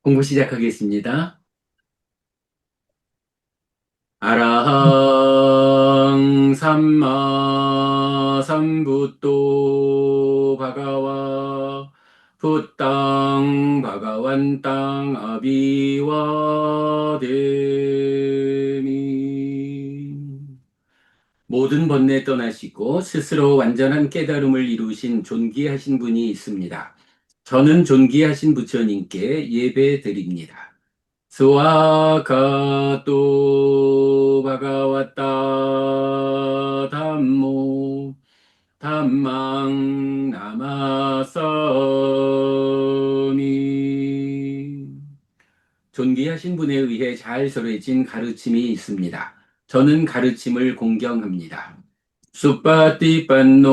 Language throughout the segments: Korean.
공부 시작하겠습니다. 아라항 삼마 삼부토 바가와 푸땅 바가완땅 아비와데미. 모든 번뇌 떠나시고 스스로 완전한 깨달음을 이루신 존귀하신 분이 있습니다. 저는 존귀하신 부처님께 예배 드립니다. 스와가토 바가와타 담모 담망 나마사미. 존귀하신 분에 의해 잘 설해진 가르침이 있습니다. 저는 가르침을 공경합니다. 수파티판노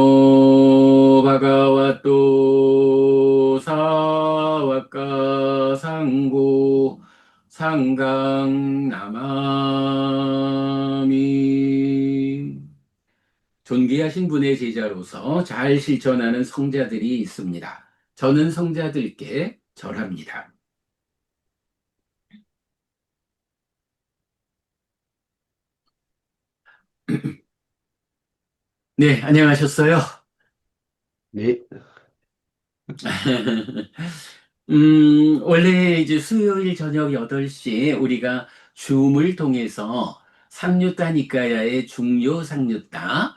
바가와토 사와카 상고 상강 나마미. 존귀하신 분의 제자로서 잘 실천하는 성자들이 있습니다. 저는 성자들께 절합니다. 네, 안녕하셨어요. 네, 원래 이제 수요일 저녁 8시에 우리가 줌을 통해서 상류따 니까야의 중요 상류따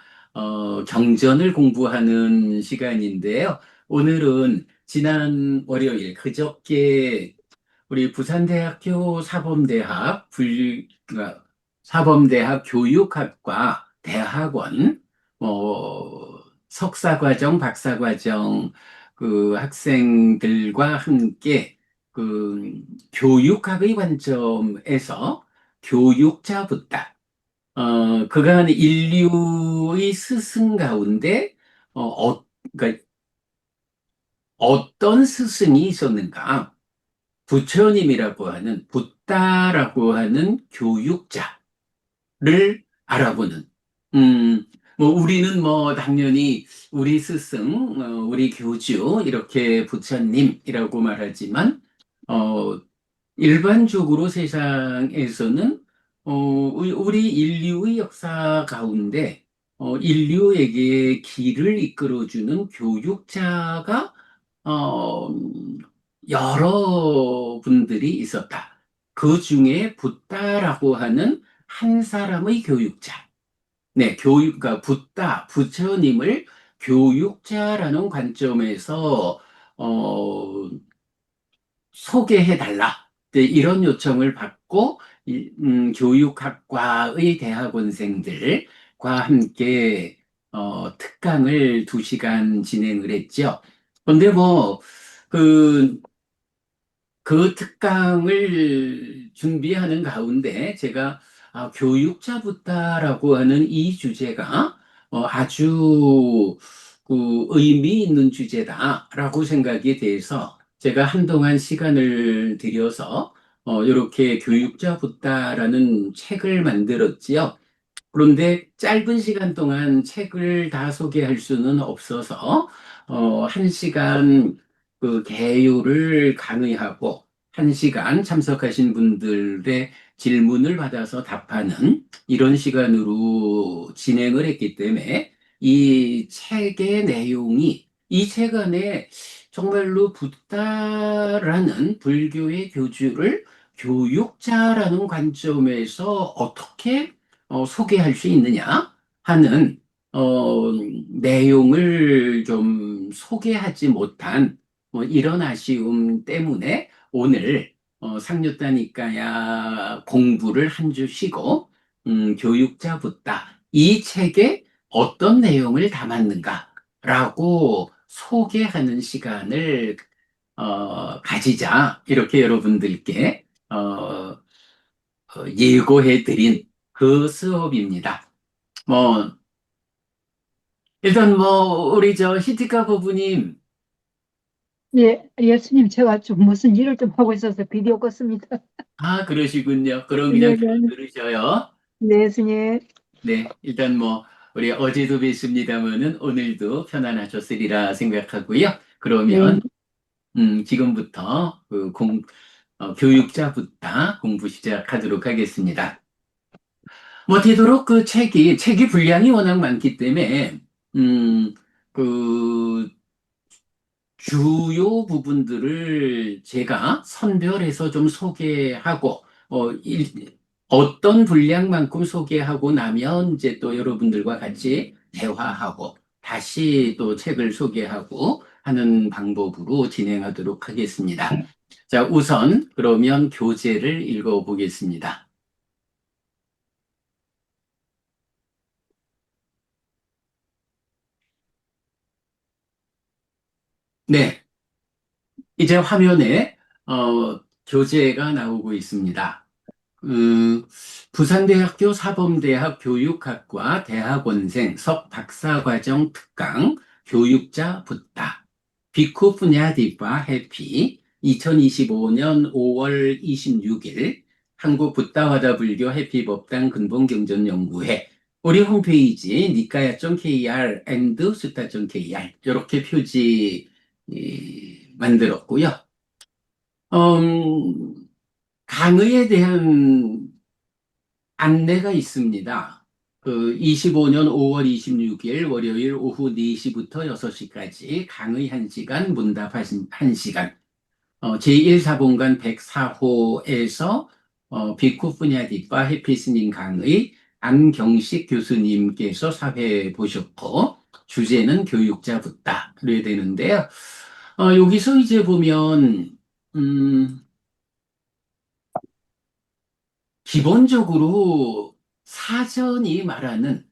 경전을 공부하는 시간인데요. 오늘은 지난 월요일 그저께 우리 부산대학교 사범대학 교육학과 대학원 석사과정, 박사과정 그 학생들과 함께 그 교육학의 관점에서 교육자부다. 그간 인류의 스승 가운데 그러니까 어떤 스승이 있었는가? 부처님이라고 하는 붓다라고 하는 교육자를 알아보는. 음, 뭐 우리는 뭐 당연히 우리 스승, 우리 교주 이렇게 부처님이라고 말하지만 일반적으로 세상에서는 우리 인류의 역사 가운데 인류에게 길을 이끌어주는 교육자가 어, 여러 분들이 있었다. 그 중에 붓다라고 하는 한 사람의 교육자. 네, 그러니까 부처님을 교육자라는 관점에서 어, 소개해달라. 네, 이런 요청을 받고 교육학과의 대학원생들과 함께 특강을 2시간 진행을 했죠. 근데 뭐, 그, 그 특강을 준비하는 가운데 제가 교육자부다라고 하는 이 주제가 아주 그 의미 있는 주제다라고 생각이 돼서 제가 한동안 시간을 들여서 이렇게 교육자부다라는 책을 만들었지요. 그런데 짧은 시간 동안 책을 다 소개할 수는 없어서, 1시간 그 개요를 강의하고, 1시간 참석하신 분들의 질문을 받아서 답하는 이런 시간으로 진행을 했기 때문에 이 책의 내용이 이 책 안에 정말로 붓다라는 불교의 교주를 교육자라는 관점에서 어떻게 소개할 수 있느냐 하는 내용을 좀 소개하지 못한 이런 아쉬움 때문에 오늘 상류다니까야 공부를 한 주 쉬고 교육자부다 이 책에 어떤 내용을 담았는가라고 소개하는 시간을 가지자 이렇게 여러분들께 예고해 드린 그 수업입니다. 뭐, 일단 뭐, 우리 저 히티카 부부님, 예, 예수님, 제가 좀 무슨 일을 좀 하고 있어서 비디오 껐습니다. 그러시군요. 그럼 그냥 네, 네, 들으셔요. 네, 예수님. 네, 일단 뭐, 우리 어제도 뵀습니다만은 오늘도 편안하셨으리라 생각하고요. 네, 그러면, 지금부터 교육자 붓다 공부 시작하도록 하겠습니다. 뭐 되도록 그 책이 분량이 워낙 많기 때문에 그 주요 부분들을 제가 선별해서 좀 소개하고, 어떤 분량만큼 소개하고 나면 이제 또 여러분들과 같이 대화하고, 다시 또 책을 소개하고 하는 방법으로 진행하도록 하겠습니다. 자, 우선 그러면 교재를 읽어보겠습니다. 네, 이제 화면에 교재가 나오고 있습니다. 부산대학교 사범대학 교육학과 대학원생 석박사과정 특강 교육자 붓다 비쿠 푸냐디파 해피 2025년 5월 26일 한국 붓다와다 불교 해피법당 근본경전연구회 우리 홈페이지 니까야.kr and 수타.kr 이렇게 표지 만들었고요. 강의에 대한 안내가 있습니다. 25년 5월 26일 월요일 오후 4시부터 6시까지 강의 1시간, 문답 1시간, 제1사본관 104호에서 비쿠 푸냐디파 해피스님 강의 안경식 교수님께서 사회 보셨고, 주제는 교육자 붓다로 되는데요. 여기서 이제 보면, 기본적으로 사전이 말하는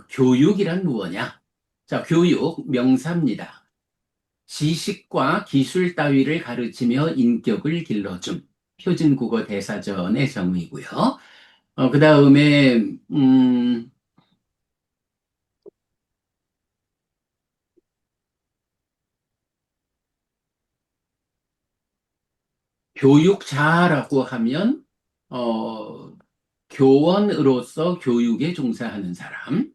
교육이란 무엇냐? 자, 교육 명사입니다. 지식과 기술 따위를 가르치며 인격을 길러줌. 표준국어 대사전의 정의고요. 그 다음에 교육자라고 하면 교원으로서 교육에 종사하는 사람.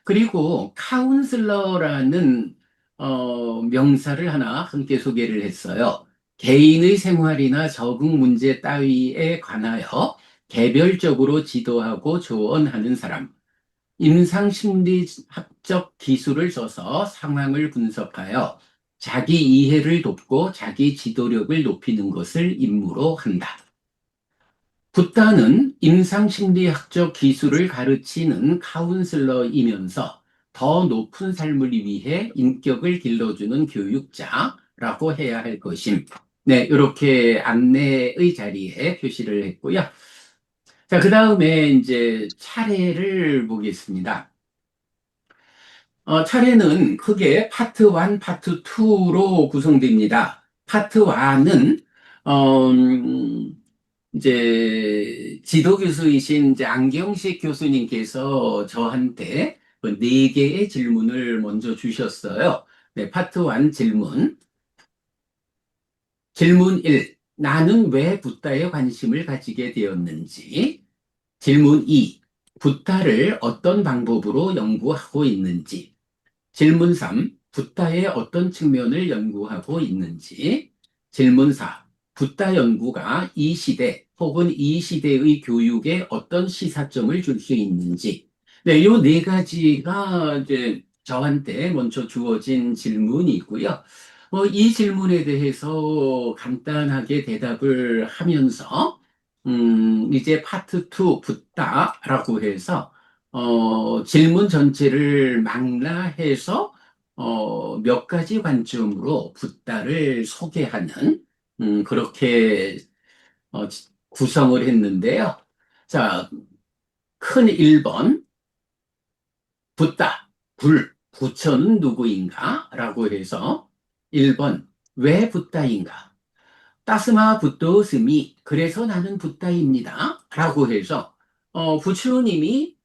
그리고 카운슬러라는 명사를 하나 함께 소개를 했어요. 개인의 생활이나 적응 문제 따위에 관하여 개별적으로 지도하고 조언하는 사람. 임상심리학적 기술을 써서 상황을 분석하여 자기 이해를 돕고 자기 지도력을 높이는 것을 임무로 한다. 붓다는 임상심리학적 기술을 가르치는 카운슬러이면서 더 높은 삶을 위해 인격을 길러주는 교육자라고 해야 할 것임. 네, 이렇게 안내의 자리에 표시를 했고요. 자, 그 다음에 이제 차례를 보겠습니다. 차례는 크게 파트 1, 파트 2로 구성됩니다. 파트 1은, 이제 지도교수이신 이제 안경식 교수님께서 저한테 그 4개의 질문을 먼저 주셨어요. 네, 파트 1 질문. 질문 1. 나는 왜 붓다에 관심을 가지게 되었는지. 질문 2. 붓다를 어떤 방법으로 연구하고 있는지. 질문 3. 붓다의 어떤 측면을 연구하고 있는지. 질문 4. 붓다 연구가 이 시대 혹은 이 시대의 교육에 어떤 시사점을 줄 수 있는지. 네, 요 4가지가 이제 저한테 먼저 주어진 질문이 있고요. 이 질문에 대해서 간단하게 대답을 하면서, 이제 파트 2 붓다라고 해서, 질문 전체를 망라해서 몇 가지 관점으로 붓다를 소개하는 그렇게 구성을 했는데요. 자, 큰 1번 붓다, 부처는 누구인가? 라고 해서 1번 왜 붓다인가? 따스마 붓도스미 그래서 나는 붓다입니다 라고 해서 부처님이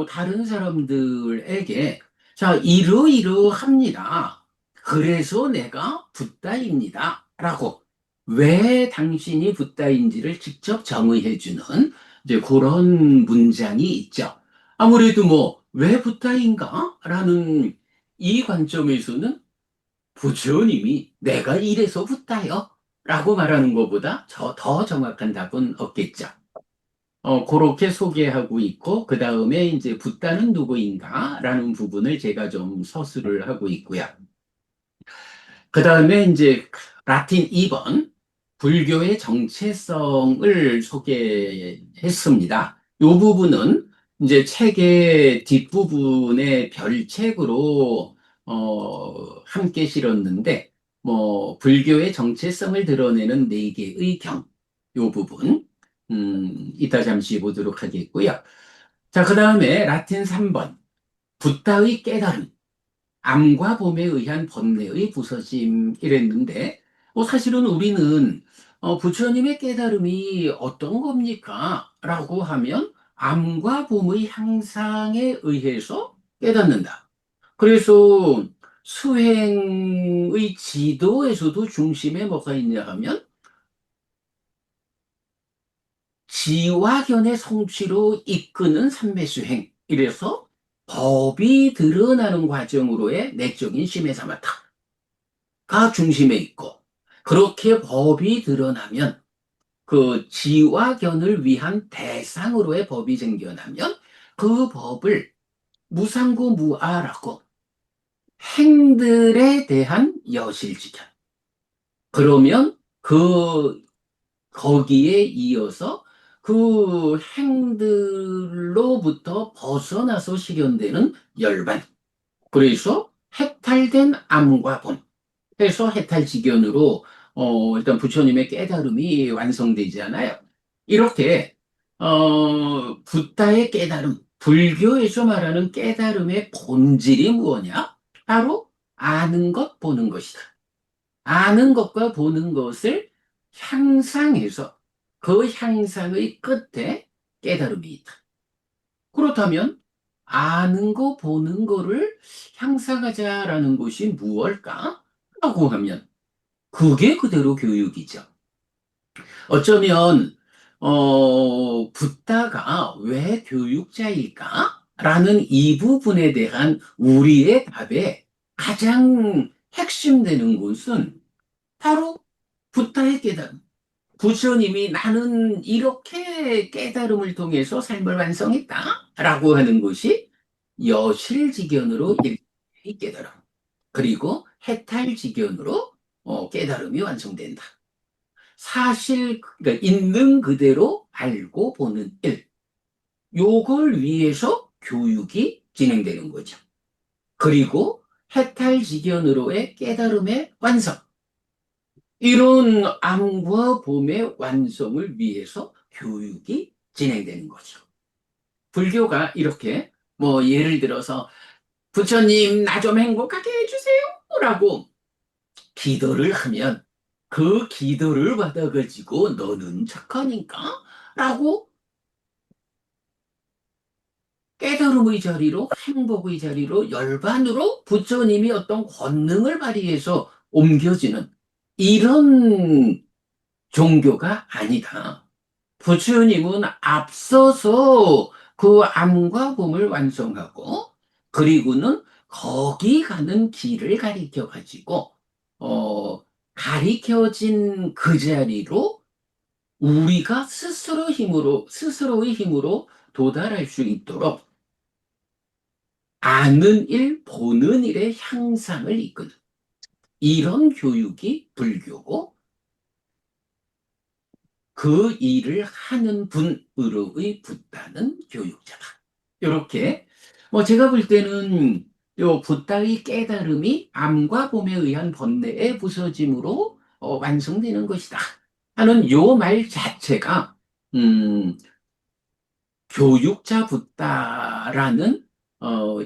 다른 사람들에게 자 이러이러합니다 그래서 내가 붓다입니다 라고 왜 당신이 붓다인지를 직접 정의해 주는 이제 그런 문장이 있죠. 아무래도 뭐 왜 붓다인가 라는 이 관점에서는 부처님이 내가 이래서 붓다요 라고 말하는 것보다 더 정확한 답은 없겠죠. 그렇게 소개하고 있고, 그 다음에 이제 붓다는 누구인가? 라는 부분을 제가 좀 서술을 하고 있고요. 그 다음에 이제 라틴 2번, 불교의 정체성을 소개했습니다. 이 부분은 이제 책의 뒷부분에 별책으로, 함께 실었는데, 뭐, 불교의 정체성을 드러내는 네 개의 경, 이 부분, 이따 잠시 보도록 하겠고요. 자, 그 다음에 라틴 3번, 붓다의 깨달음. 암과 봄에 의한 번뇌의 부서짐 이랬는데, 사실은 우리는 부처님의 깨달음이 어떤 겁니까? 라고 하면 암과 봄의 향상에 의해서 깨닫는다. 그래서 수행의 지도에서도 중심에 뭐가 있냐 하면 지와 견의 성취로 이끄는 삼매수행. 이래서 법이 드러나는 과정으로의 내적인 심해사마타가 중심에 있고, 그렇게 법이 드러나면 그 지와 견을 위한 대상으로의 법이 생겨나면 그 법을 무상고무아라고 행들에 대한 여실지견. 그러면 거기에 이어서 그 행들로부터 벗어나서 실현되는 열반. 그래서 해탈된 암과 본. 해서 해탈지견으로 일단 부처님의 깨달음이 완성되잖아요. 이렇게 붓다의 깨달음, 불교에서 말하는 깨달음의 본질이 무엇이냐? 바로 아는 것, 보는 것이다. 아는 것과 보는 것을 향상해서 그 향상의 끝에 깨달음이 있다. 그렇다면 아는 거, 보는 거를 향상하자라는 것이 무엇일까? 라고 하면 그게 그대로 교육이죠. 어쩌면 붓다가 왜 교육자일까? 라는 이 부분에 대한 우리의 답에 가장 핵심되는 것은 바로 붓다의 깨달음. 부처님이 나는 이렇게 깨달음을 통해서 삶을 완성했다. 라고 하는 것이 여실지견으로 일체의 깨달음. 그리고 해탈지견으로 깨달음이 완성된다. 사실, 그러니까 있는 그대로 알고 보는 일. 요걸 위해서 교육이 진행되는 거죠. 그리고 해탈지견으로의 깨달음의 완성. 이런 암과 봄의 완성을 위해서 교육이 진행되는 거죠. 불교가 이렇게 뭐 예를 들어서 부처님 나 좀 행복하게 해주세요 라고 기도를 하면 그 기도를 받아가지고 너는 착하니까 라고 깨달음의 자리로 행복의 자리로 열반으로 부처님이 어떤 권능을 발휘해서 옮겨지는 이런 종교가 아니다. 부처님은 앞서서 그 암과 봄을 완성하고 그리고는 거기 가는 길을 가리켜 가지고 가리켜진 그 자리로 우리가 스스로의 힘으로 도달할 수 있도록 아는 일, 보는 일의 향상을 이끄는 이런 교육이 불교고 그 일을 하는 분으로의 붓다는 교육자다. 이렇게 뭐 제가 볼 때는 요 붓다의 깨달음이 암과 봄에 의한 번뇌의 부서짐으로 완성되는 것이다 하는 요 말 자체가 교육자 붓다라는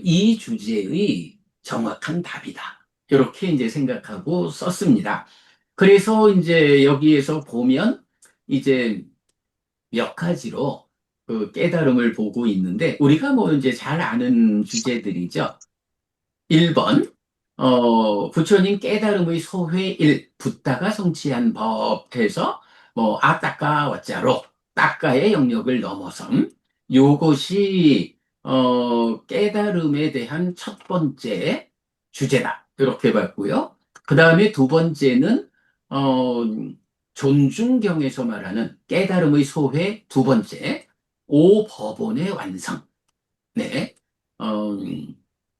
이 주제의 정확한 답이다. 이렇게 이제 생각하고 썼습니다. 그래서 이제 여기에서 보면 이제 몇 가지로 그 깨달음을 보고 있는데 우리가 뭐 이제 잘 아는 주제들이죠. 1번 부처님 깨달음의 소회 1 붓다가 성취한 법 해서 뭐 아따까 와짜로 따까의 영역을 넘어섬 요것이 깨달음에 대한 첫 번째 주제다 이렇게 봤고요. 그 다음에 두 번째는 어, 존중경에서 말하는 깨달음의 소회 두 번째, 오법원의 완성. 네. 어,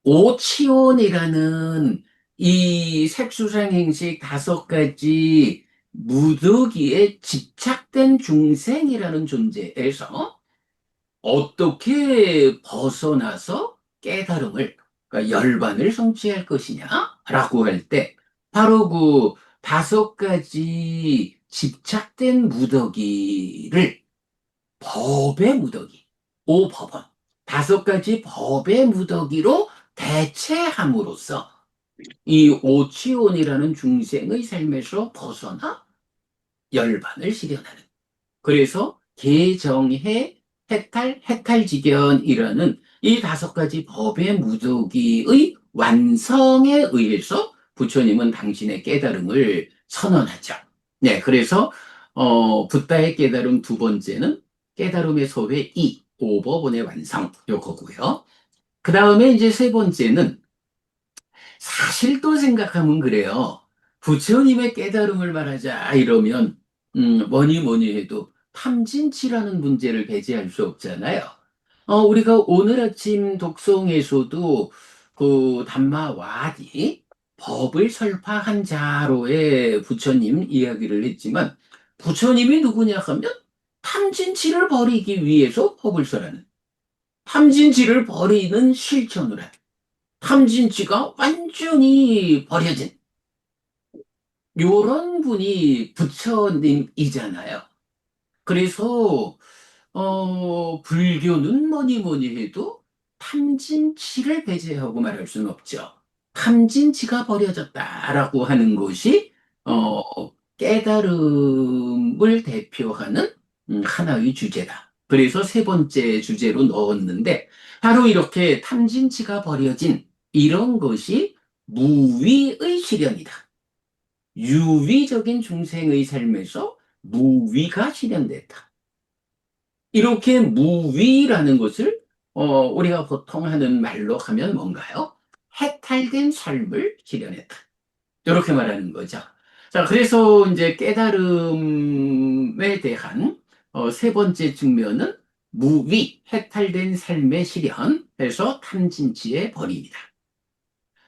오치원이라는 이 색수상행식 다섯 가지 무더기에 집착된 중생이라는 존재에서 어떻게 벗어나서 깨달음을, 그러니까 열반을 성취할 것이냐라고 할 때, 바로 그 다섯 가지 집착된 무더기를 법의 무더기, 오법원, 다섯 가지 법의 무더기로 대체함으로써 이 오치온이라는 중생의 삶에서 벗어나 열반을 실현하는. 그래서 개정해 해탈, 해탈지견이라는 이 다섯 가지 법의 무더기의 완성에 의해서 부처님은 당신의 깨달음을 선언하죠. 네, 그래서 붓다의 깨달음 두 번째는 깨달음의 소회 이, 오법원의 완성 요거고요. 그 다음에 이제 세 번째는 사실 또 생각하면 그래요. 부처님의 깨달음을 말하자 이러면 뭐니 뭐니 해도 탐진치라는 문제를 배제할 수 없잖아요. 우리가 오늘 아침 독송에서도 그 담마와디 법을 설파한 자로의 부처님 이야기를 했지만 부처님이 누구냐 하면 탐진치를 버리기 위해서 법을 설하는 탐진치를 버리는 실천을 하는 탐진치가 완전히 버려진 요런 분이 부처님이잖아요. 그래서 불교는 뭐니 뭐니 해도 탐진치를 배제하고 말할 수는 없죠. 탐진치가 버려졌다라고 하는 것이 어, 깨달음을 대표하는 하나의 주제다. 그래서 세 번째 주제로 넣었는데 바로 이렇게 탐진치가 버려진 이런 것이 무위의 실현이다. 유위적인 중생의 삶에서 무위가 실현됐다. 이렇게 무위라는 것을 우리가 보통 하는 말로 하면 뭔가요? 해탈된 삶을 실현했다. 이렇게 말하는 거죠. 자, 그래서 이제 깨달음에 대한 세 번째 측면은 무위, 해탈된 삶의 실현에서 탐진치의 버림이다.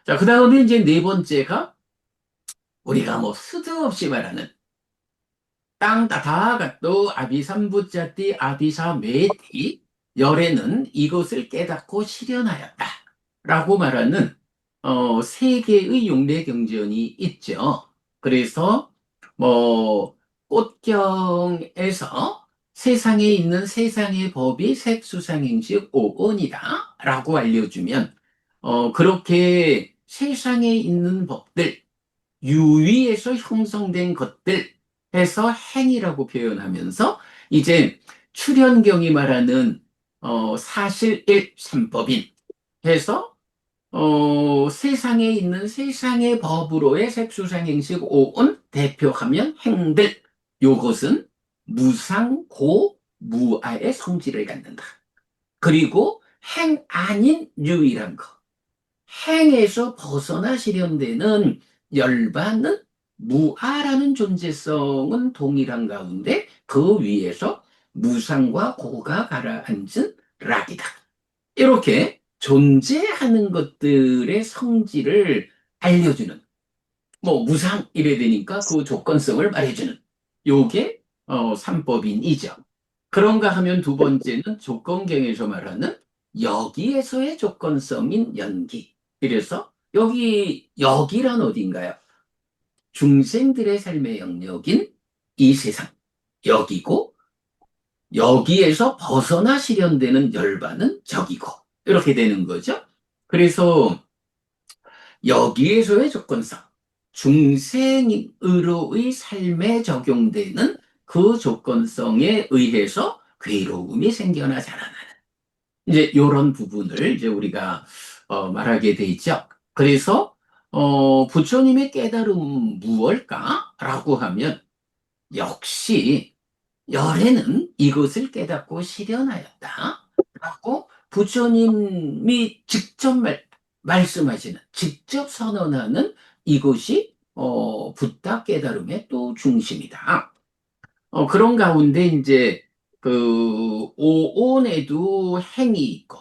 자, 그 다음에 이제 네 번째가 우리가 뭐 스드없이 말하는 땅다다가또 아비삼부자띠 아비사메티 열애는 이것을 깨닫고 실현하였다 라고 말하는 세 개의 용례 경전이 있죠. 그래서 뭐 꽃경에서 세상에 있는 세상의 법이 색수상행식 오온이다 라고 알려주면 그렇게 세상에 있는 법들 유위에서 형성된 것들 해서 행이라고 표현하면서 이제 출현경이 말하는 사실일 삼법인 해서 세상에 있는 세상의 법으로의 색수상행식 오온 대표하면 행들 요것은 무상고 무아의 성질을 갖는다. 그리고 행 아닌 유일한 것 행에서 벗어나 실현되는 열반은 무아라는 존재성은 동일한 가운데 그 위에서 무상과 고가 가라앉은 락이다. 이렇게 존재하는 것들의 성질을 알려주는 뭐 무상 이래 되니까 그 조건성을 말해주는 요게 삼법인이죠. 그런가 하면 두 번째는 조건경에서 말하는 여기에서의 조건성인 연기. 그래서 여기란 어딘가요? 중생들의 삶의 영역인 이 세상 여기고 여기에서 벗어나 실현되는 열반은 저기고 이렇게 되는 거죠. 그래서 여기에서의 조건성 중생으로의 삶에 적용되는 그 조건성에 의해서 괴로움이 생겨나 자라나는 이제 이런 부분을 이제 우리가 말하게 돼 있죠. 그래서 부처님의 깨달음 무엇일까라고 하면 역시 열애는 이것을 깨닫고 실현하였다라고 부처님이 직접 말씀하시는, 직접 선언하는 이것이 붓다 깨달음의 또 중심이다. 그런 가운데 이제 그 오온에도 행이 있고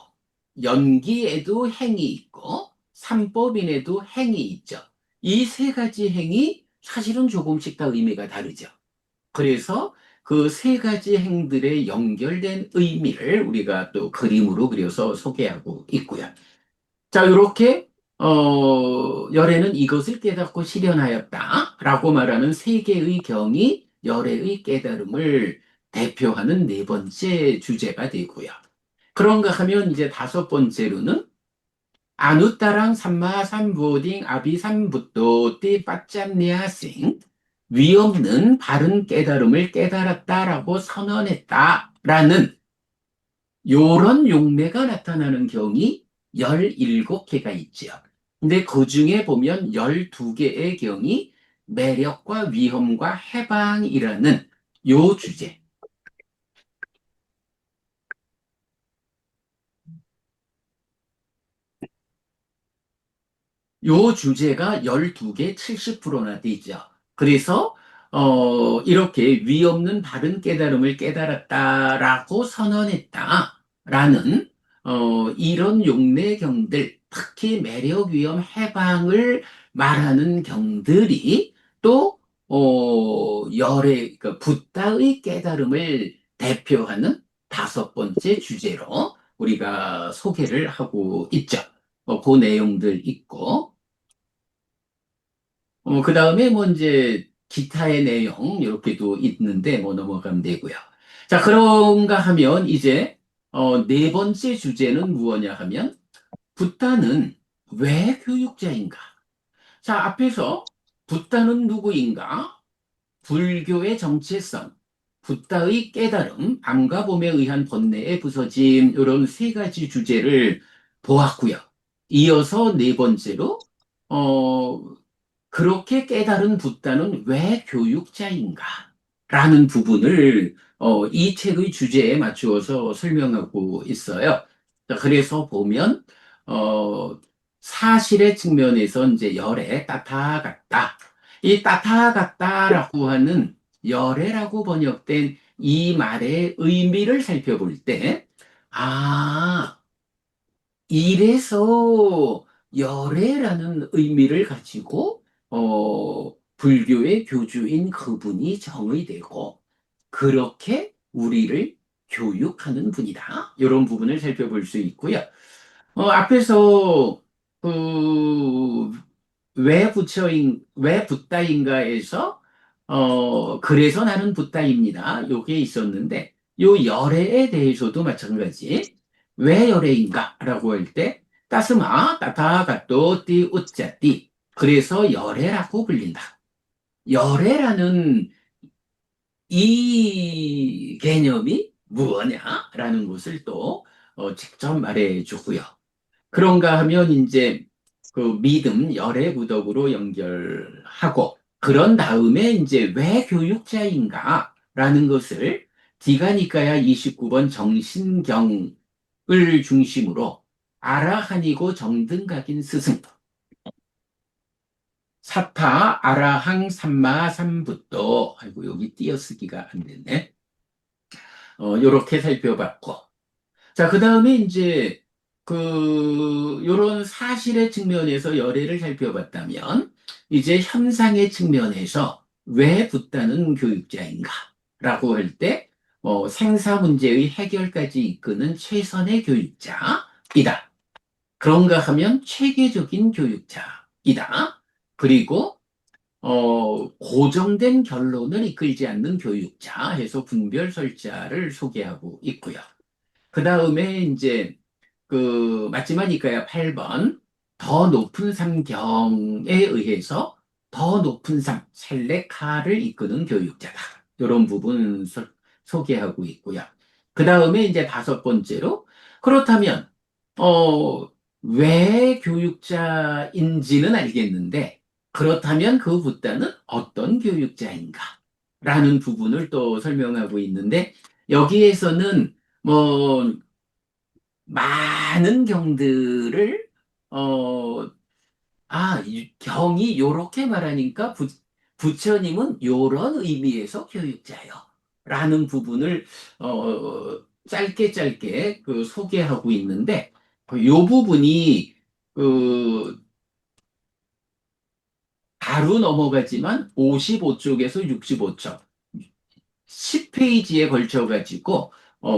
연기에도 행이 있고 삼법인에도 행이 있죠. 이 세 가지 행이 사실은 조금씩 다 의미가 다르죠. 그래서 그 세 가지 행들의 연결된 의미를 우리가 또 그림으로 그려서 소개하고 있고요. 자, 이렇게 열애는 이것을 깨닫고 실현하였다라고 말하는 세 개의 경이 열애의 깨달음을 대표하는 네 번째 주제가 되고요. 그런가 하면 이제 다섯 번째로는 아누따랑 삼마 삼보딩 아비삼붓도 띠 빠짠니아싱 위없는 바른 깨달음을 깨달았다라고 선언했다라는 요런 용례가 나타나는 경이 17개가 있지요. 근데 그 중에 보면 12개의 경이 매력과 위험과 해방이라는 요 주제, 요 주제가 12개 70%나 되죠. 그래서 이렇게 위없는 바른 깨달음을 깨달았다라고 선언했다라는 이런 용례경들, 특히 매력, 위험, 해방을 말하는 경들이 또 열의 그 붓다의 깨달음을 대표하는 다섯 번째 주제로 우리가 소개를 하고 있죠. 그 내용들 있고, 그 다음에 뭐 이제 기타의 내용, 이렇게도 있는데 뭐 넘어가면 되고요. 자, 그런가 하면 이제, 네 번째 주제는 무엇냐 하면, 붓다는 왜 교육자인가? 자, 앞에서 붓다는 누구인가? 불교의 정체성, 붓다의 깨달음, 암과 봄에 의한 번뇌의 부서짐, 이런 세 가지 주제를 보았고요. 이어서 네 번째로, 어, 그렇게 깨달은 붓다는 왜 교육자인가? 라는 부분을 이 책의 주제에 맞추어서 설명하고 있어요. 자, 그래서 보면, 어, 사실의 측면에서 이제 열에 따타갔다. 이 따타갔다라고 하는 열애라고 번역된 이 말의 의미를 살펴볼 때, 아, 이래서 열애라는 의미를 가지고 불교의 교주인 그분이 정의되고 그렇게 우리를 교육하는 분이다. 이런 부분을 살펴볼 수 있고요. 앞에서 그 왜 붓다인가에서 그래서 나는 붓다입니다. 요게 있었는데 요 열애에 대해서도 마찬가지. 왜 열애인가라고 할 때 따스마 따타가또 띠 우짜띠 그래서 열애라고 불린다. 열애라는 이 개념이 무엇냐라는 것을 또 직접 말해 주고요. 그런가 하면 이제 그 믿음, 열애 구덕으로 연결하고 그런 다음에 이제 왜 교육자인가? 라는 것을 디가니까야 29번 정신경을 중심으로 아라한이고 정등각인 스승, 사타, 아라항, 삼마, 삼붓도, 아이고, 여기 띄어쓰기가 안 됐네. 요렇게 살펴봤고, 자, 그 다음에 이제, 요런 사실의 측면에서 열애를 살펴봤다면, 이제 현상의 측면에서 왜 붓다는 교육자인가? 라고 할 때, 생사 문제의 해결까지 이끄는 최선의 교육자이다. 그런가 하면 체계적인 교육자이다. 그리고, 고정된 결론을 이끌지 않는 교육자 해서 분별설자를 소개하고 있고요. 그 다음에 이제 맞지마니까야 8번 더 높은 삼경에 의해서 더 높은 삶, 셀레카를 이끄는 교육자다. 이런 부분 소개하고 있고요. 그 다음에 이제 다섯 번째로 그렇다면 왜 교육자인지는 알겠는데 그렇다면 그 붓다는 어떤 교육자인가? 라는 부분을 또 설명하고 있는데 여기에서는 뭐 많은 경들을 어, 이 경이 요렇게 말하니까 부처님은 요런 의미에서 교육자요. 라는 부분을, 짧게 짧게 소개하고 있는데, 요 부분이, 그, 바로 넘어가지만 55쪽에서 65쪽, 10페이지에 걸쳐가지고,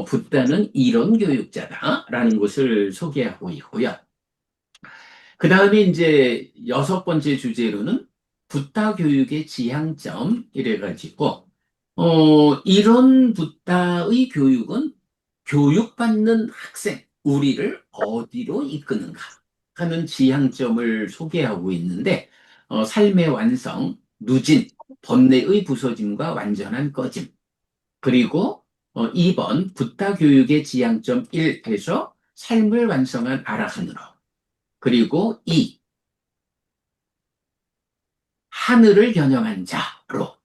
붓다는 이런 교육자다라는 것을 소개하고 있고요. 그 다음에 이제 여섯 번째 주제로는 붓다 교육의 지향점 이래가지고, 이런 붓다의 교육은 교육받는 학생, 우리를 어디로 이끄는가 하는 지향점을 소개하고 있는데, 삶의 완성, 누진, 번뇌의 부서짐과 완전한 꺼짐. 그리고 2번 붓다 교육의 지향점 1에서 삶을 완성한 아라한으로. 그리고 2, 하늘을 겨냥한 자로.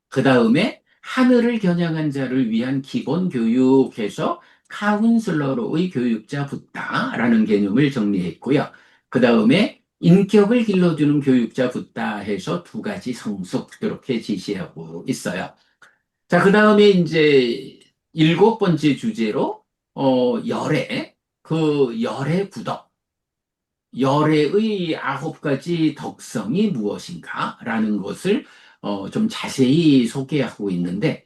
그 다음에 하늘을 겨냥한 자를 위한 기본 교육에서 카운슬러로의 교육자 붓다라는 개념을 정리했고요. 그 다음에 인격을 길러주는 교육자 붓다 해서 두 가지 성숙 이렇게 지시하고 있어요. 자, 그 다음에 이제 일곱 번째 주제로 열애, 열애 구덕. 열애의 아홉 가지 덕성이 무엇인가라는 것을 좀 자세히 소개하고 있는데,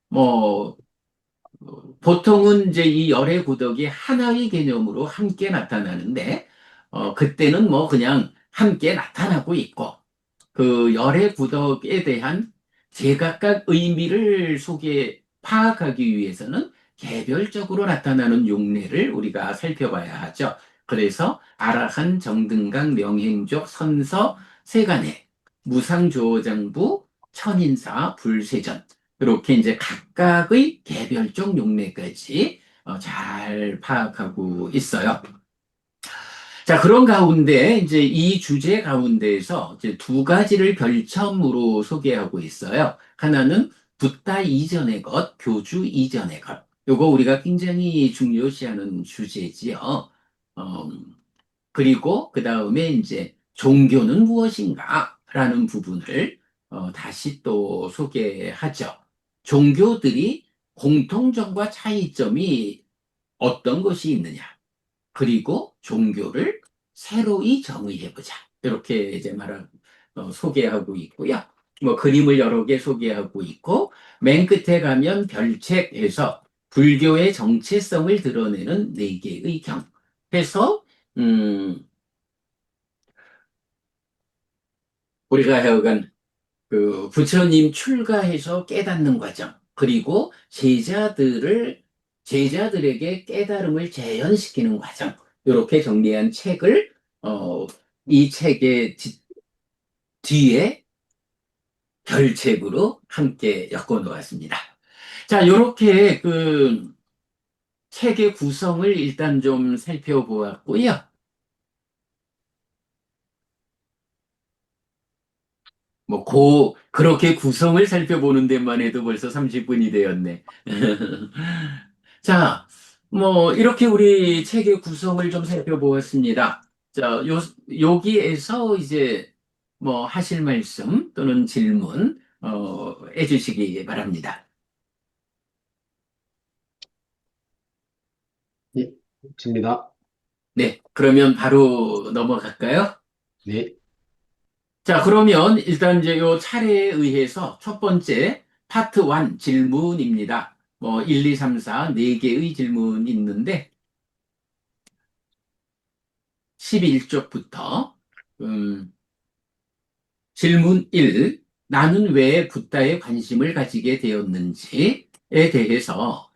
뭐, 보통은 이제 이 열애 구덕이 하나의 개념으로 함께 나타나는데, 그때는 뭐 그냥 함께 나타나고 있고, 그 열애 구덕에 대한 제각각 의미를 파악하기 위해서는 개별적으로 나타나는 용례를 우리가 살펴봐야 하죠. 그래서 아라한, 정등강, 명행족, 선서, 세간회, 무상조장부, 천인사, 불세전 이렇게 이제 각각의 개별적 용례까지 잘 파악하고 있어요. 자, 그런 가운데 이제 이 주제 가운데에서 이제 두 가지를 별첨으로 소개하고 있어요. 하나는 붓다 이전의 것, 교주 이전의 것. 요거 우리가 굉장히 중요시하는 주제지요. 어, 그리고 그 다음에 이제 종교는 무엇인가? 라는 부분을 다시 또 소개하죠. 종교들이 공통점과 차이점이 어떤 것이 있느냐? 그리고 종교를 새로이 정의해보자. 이렇게 이제 소개하고 있고요. 뭐 그림을 여러 개 소개하고 있고, 맨 끝에 가면 별책에서 불교의 정체성을 드러내는 네 개의 경 해서, 우리가 하여간 부처님 출가해서 깨닫는 과정, 그리고 제자들에게 깨달음을 재현시키는 과정, 이렇게 정리한 책을, 이 책의 뒤에 별책으로 함께 엮어 놓았습니다. 자, 이렇게 책의 구성을 일단 좀 살펴보았고요. 뭐, 그렇게 구성을 살펴보는 데만 해도 벌써 30분이 되었네. 자, 뭐, 이렇게 우리 책의 구성을 좀 살펴보았습니다. 자, 여기에서 이제 뭐 하실 말씀 또는 질문, 해주시기 바랍니다. 네, 없습니다. 네, 그러면 바로 넘어갈까요? 네, 자, 그러면 일단 이제 요 차례에 의해서 첫 번째 파트 1 질문입니다. 뭐 1, 2, 3, 4 4개의 질문이 있는데 11쪽부터 질문 1, 나는 왜 붓다에 관심을 가지게 되었는지에 대해서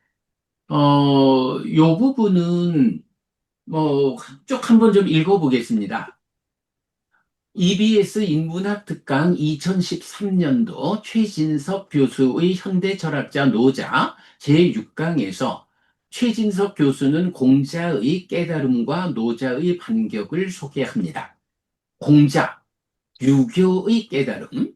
요 부분은 뭐 쭉 한번 좀 읽어보겠습니다. EBS 인문학 특강 2013년도 최진석 교수의 현대철학자 노자 제6강에서 최진석 교수는 공자의 깨달음과 노자의 반격을 소개합니다. 공자, 유교의 깨달음.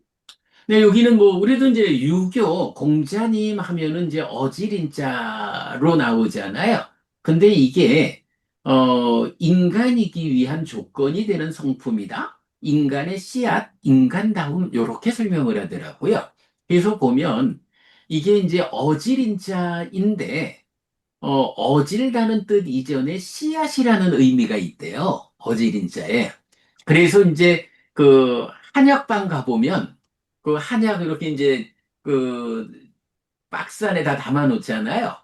네, 여기는 뭐, 우리도 이제 유교, 공자님 하면은 이제 어지린자로 나오잖아요. 근데 이게, 인간이기 위한 조건이 되는 성품이다. 인간의 씨앗, 인간다움, 요렇게 설명을 하더라고요. 그래서 보면, 이게 이제 어질인자인데, 어질다는 뜻 이전에 씨앗이라는 의미가 있대요. 어질인자에. 그래서 이제 그 한약방 가보면 그 한약 이렇게 이제 그 박스 안에 다 담아 놓잖아요.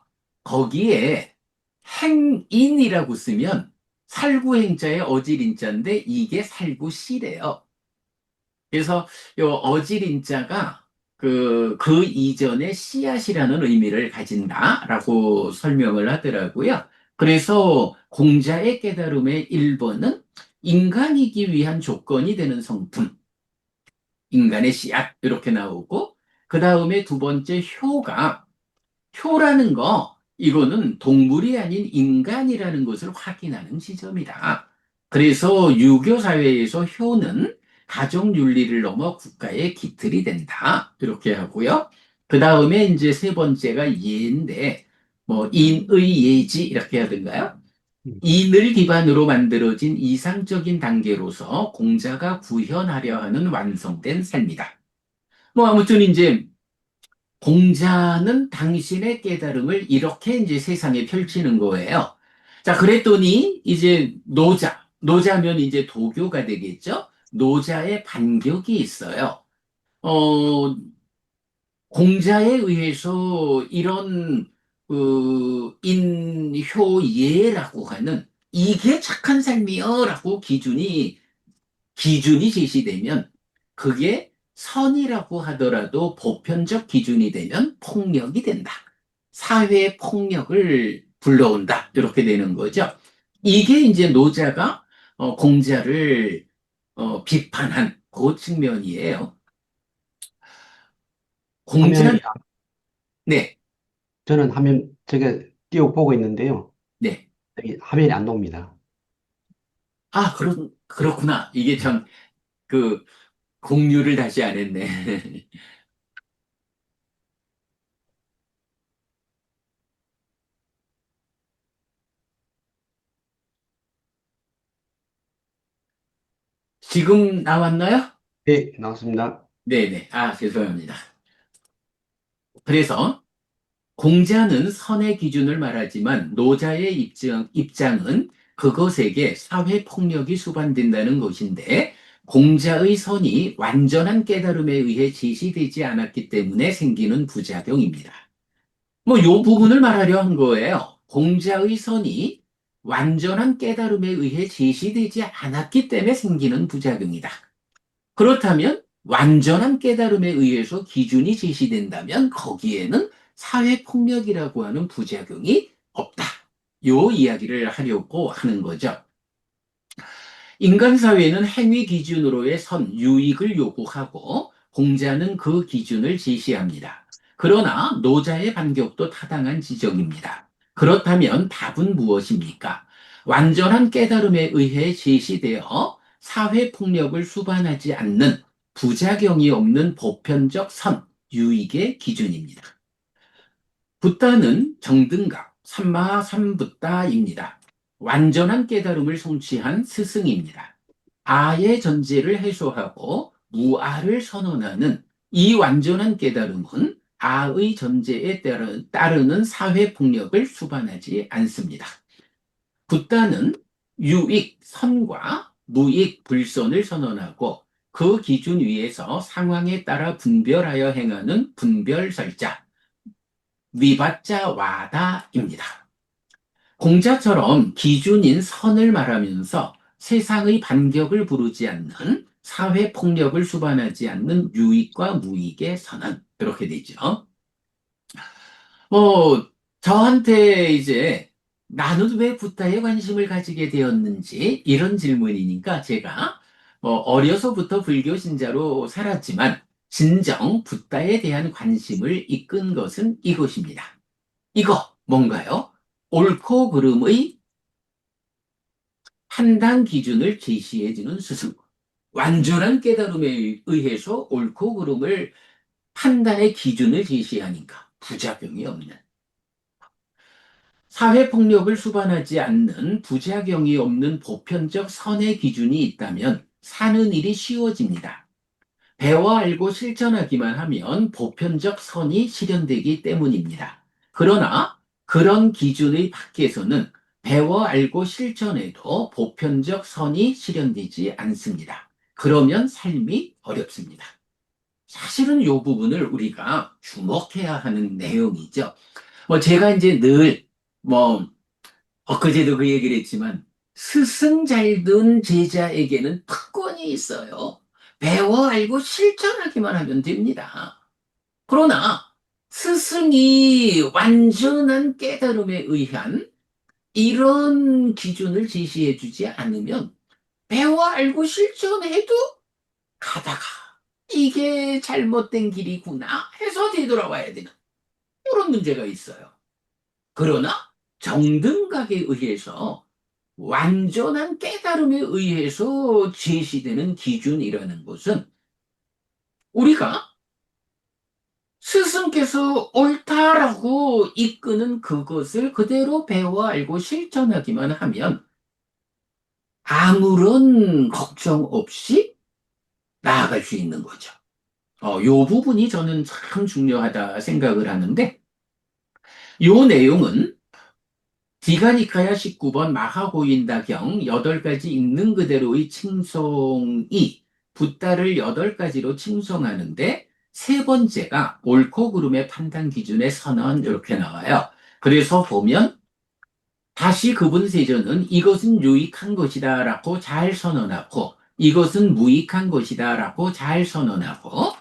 거기에 행인이라고 쓰면 살구행자의 어질인자인데 이게 살구씨래요. 그래서 요 어질인자가 그 이전에 씨앗이라는 의미를 가진다라고 설명을 하더라고요. 그래서 공자의 깨달음의 1번은 인간이기 위한 조건이 되는 성품, 인간의 씨앗 이렇게 나오고 그 다음에 두 번째 효라는 거, 이거는 동물이 아닌 인간이라는 것을 확인하는 지점이다. 그래서 유교 사회에서 효는 가족 윤리를 넘어 국가의 기틀이 된다. 이렇게 하고요. 그 다음에 이제 세 번째가 예인데, 뭐, 인의 예지, 이렇게 하던가요? 음. 인을 기반으로 만들어진 이상적인 단계로서 공자가 구현하려 하는 완성된 삶이다. 뭐, 아무튼 이제 공자는 당신의 깨달음을 이렇게 이제 세상에 펼치는 거예요. 자, 그랬더니 이제 노자면 이제 도교가 되겠죠? 노자의 반격이 있어요. 어, 공자에 의해서 이런 인효예라고 하는 이게 착한 삶이요라고 기준이 제시되면 그게 선이라고 하더라도 보편적 기준이 되면 폭력이 된다. 사회 폭력을 불러온다. 이렇게 되는 거죠. 이게 이제 노자가 공자를 비판한 그 측면이에요. 공자, 화면이, 네, 저는 화면, 저게 띄워 보고 있는데요. 네. 여기 화면이 안 나옵니다. 아, 그렇구나. 이게 참, 그, 공유를 다시 안 했네. 지금 나왔나요? 네, 나왔습니다. 네네. 아, 죄송합니다. 그래서, 공자는 선의 기준을 말하지만 노자의 입장은 그것에게 사회 폭력이 수반된다는 것인데 공자의 선이 완전한 깨달음에 의해 제시되지 않았기 때문에 생기는 부작용입니다. 뭐 요 부분을 말하려 한 거예요. 공자의 선이 완전한 깨달음에 의해 제시되지 않았기 때문에 생기는 부작용이다. 그렇다면 완전한 깨달음에 의해서 기준이 제시된다면 거기에는 사회폭력이라고 하는 부작용이 없다. 요 이야기를 하려고 하는 거죠. 인간 사회는 행위 기준으로의 선, 유익을 요구하고 공자는 그 기준을 제시합니다. 그러나 노자의 반격도 타당한 지적입니다. 그렇다면 답은 무엇입니까? 완전한 깨달음에 의해 제시되어 사회폭력을 수반하지 않는 부작용이 없는 보편적 선, 유익의 기준입니다. 붓다는 정등각, 삼마삼붓다입니다. 완전한 깨달음을 성취한 스승입니다. 아의 전제를 해소하고 무아를 선언하는 이 완전한 깨달음은 아의 전제에 따르는 사회폭력을 수반하지 않습니다. 붓다는 유익, 선과 무익, 불선을 선언하고 그 기준 위에서 상황에 따라 분별하여 행하는 분별설자, 위바자 와다입니다. 공자처럼 기준인 선을 말하면서 세상의 반격을 부르지 않는 사회 폭력을 수반하지 않는 유익과 무익의 선언 이렇게 되죠. 뭐 저한테 이제 나는 왜 붓다에 관심을 가지게 되었는지 이런 질문이니까 제가 어려서부터 불교 신자로 살았지만 진정 붓다에 대한 관심을 이끈 것은 이것입니다. 이거 뭔가요? 옳고 그름의 판단 기준을 제시해주는 스승. 완전한 깨달음에 의해서 옳고 그름을 판단의 기준을 제시하니까 부작용이 없는. 사회폭력을 수반하지 않는 부작용이 없는 보편적 선의 기준이 있다면 사는 일이 쉬워집니다. 배워 알고 실천하기만 하면 보편적 선이 실현되기 때문입니다. 그러나 그런 기준의 밖에서는 배워 알고 실천해도 보편적 선이 실현되지 않습니다. 그러면 삶이 어렵습니다. 사실은 이 부분을 우리가 주목해야 하는 내용이죠. 제가 이제 늘, 뭐, 엊그제도 그 얘기를 했지만, 스승 잘 둔 제자에게는 특권이 있어요. 배워 알고 실천하기만 하면 됩니다. 그러나, 스승이 완전한 깨달음에 의한 이런 기준을 제시해 주지 않으면, 배워 알고 실천해도 가다가, 이게 잘못된 길이구나 해서 되돌아와야 되는 이런 문제가 있어요. 그러나 정등각에 의해서 완전한 깨달음에 의해서 제시되는 기준이라는 것은 우리가 스승께서 옳다라고 이끄는 그것을 그대로 배워 알고 실천하기만 하면 아무런 걱정 없이 나아갈 수 있는 거죠. 요 부분이 저는 참 중요하다 생각을 하는데, 요 내용은 디가니카야 19번 마하고인다경 8가지 있는 그대로의 칭송이 붓다를 8가지로 칭송하는데 세 번째가 옳고 그름의 판단 기준의 선언 이렇게 나와요. 그래서 보면 다시 그분 세존은 이것은 유익한 것이다 라고 잘 선언하고 이것은 무익한 것이다 라고 잘 선언하고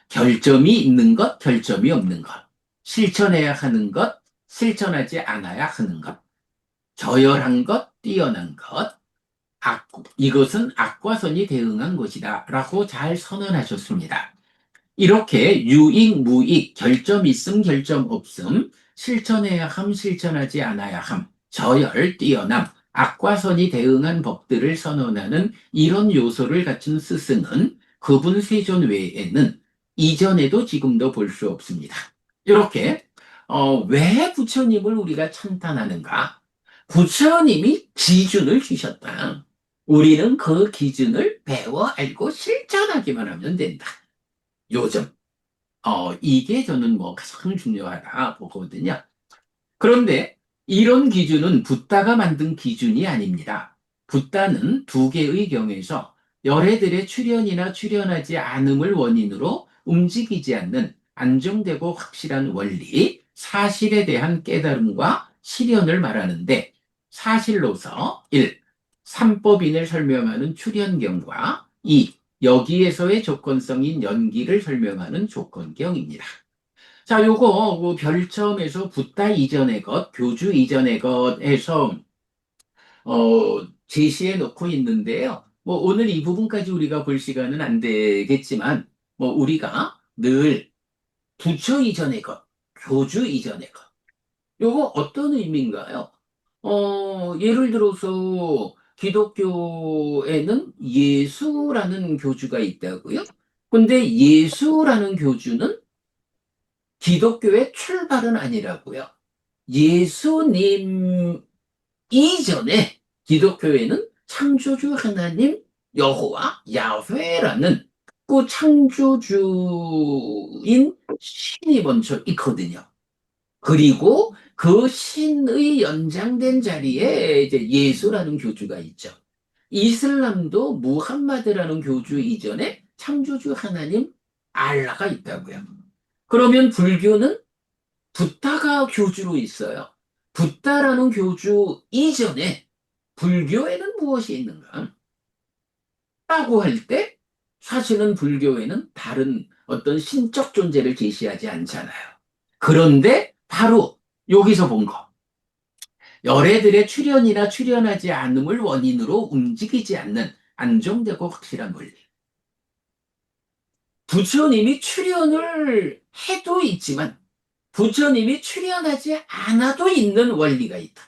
결점이 있는 것, 결점이 없는 것, 실천해야 하는 것, 실천하지 않아야 하는 것, 저열한 것, 뛰어난 것, 이것은 악과 선이 대응한 것이다 라고 잘 선언하셨습니다. 이렇게 유익, 무익, 결점 있음, 결점 없음, 실천해야 함, 실천하지 않아야 함, 저열, 뛰어남, 악과 선이 대응한 법들을 선언하는 이런 요소를 갖춘 스승은 그분 세존 외에는 이전에도 지금도 볼 수 없습니다. 이렇게 왜 부처님을 우리가 찬탄하는가? 부처님이 기준을 주셨다. 우리는 그 기준을 배워 알고 실천하기만 하면 된다. 요즘 이게 저는 가장 중요하다 보거든요. 그런데 이런 기준은 붓다가 만든 기준이 아닙니다. 붓다는 두 개의 경에서 열애들의 출현이나 출현하지 않음을 원인으로 움직이지 않는 안정되고 확실한 원리, 사실에 대한 깨달음과 실현을 말하는데 사실로서 1. 삼법인을 설명하는 출현경과 2. 여기에서의 조건성인 연기를 설명하는 조건경입니다. 자, 요거 별점에서 붓다 이전의 것, 교주 이전의 것 해서 제시해 놓고 있는데요. 오늘 이 부분까지 우리가 볼 시간은 안 되겠지만 우리가 늘 부처 이전의 것, 교주 이전의 것, 요거 어떤 의미인가요? 예를 들어서 기독교에는 예수라는 교주가 있다고요? 근데 예수라는 교주는 기독교의 출발은 아니라고요. 예수님 이전에 기독교에는 창조주 하나님 여호와 야훼라는 그 창조주인 신이 먼저 있거든요. 그리고 그 신의 연장된 자리에 이제 예수라는 교주가 있죠. 이슬람도 무함마드라는 교주 이전에 창조주 하나님 알라가 있다고요. 그러면 불교는 붓다가 교주로 있어요. 붓다라는 교주 이전에 불교에는 무엇이 있는가? 라고 할 때 사실은 불교에는 다른 어떤 신적 존재를 제시하지 않잖아요. 그런데 바로 여기서 본 거. 열애들의 출현이나 출현하지 않음을 원인으로 움직이지 않는 안정되고 확실한 원리. 부처님이 출현을 해도 있지만 부처님이 출현하지 않아도 있는 원리가 있다.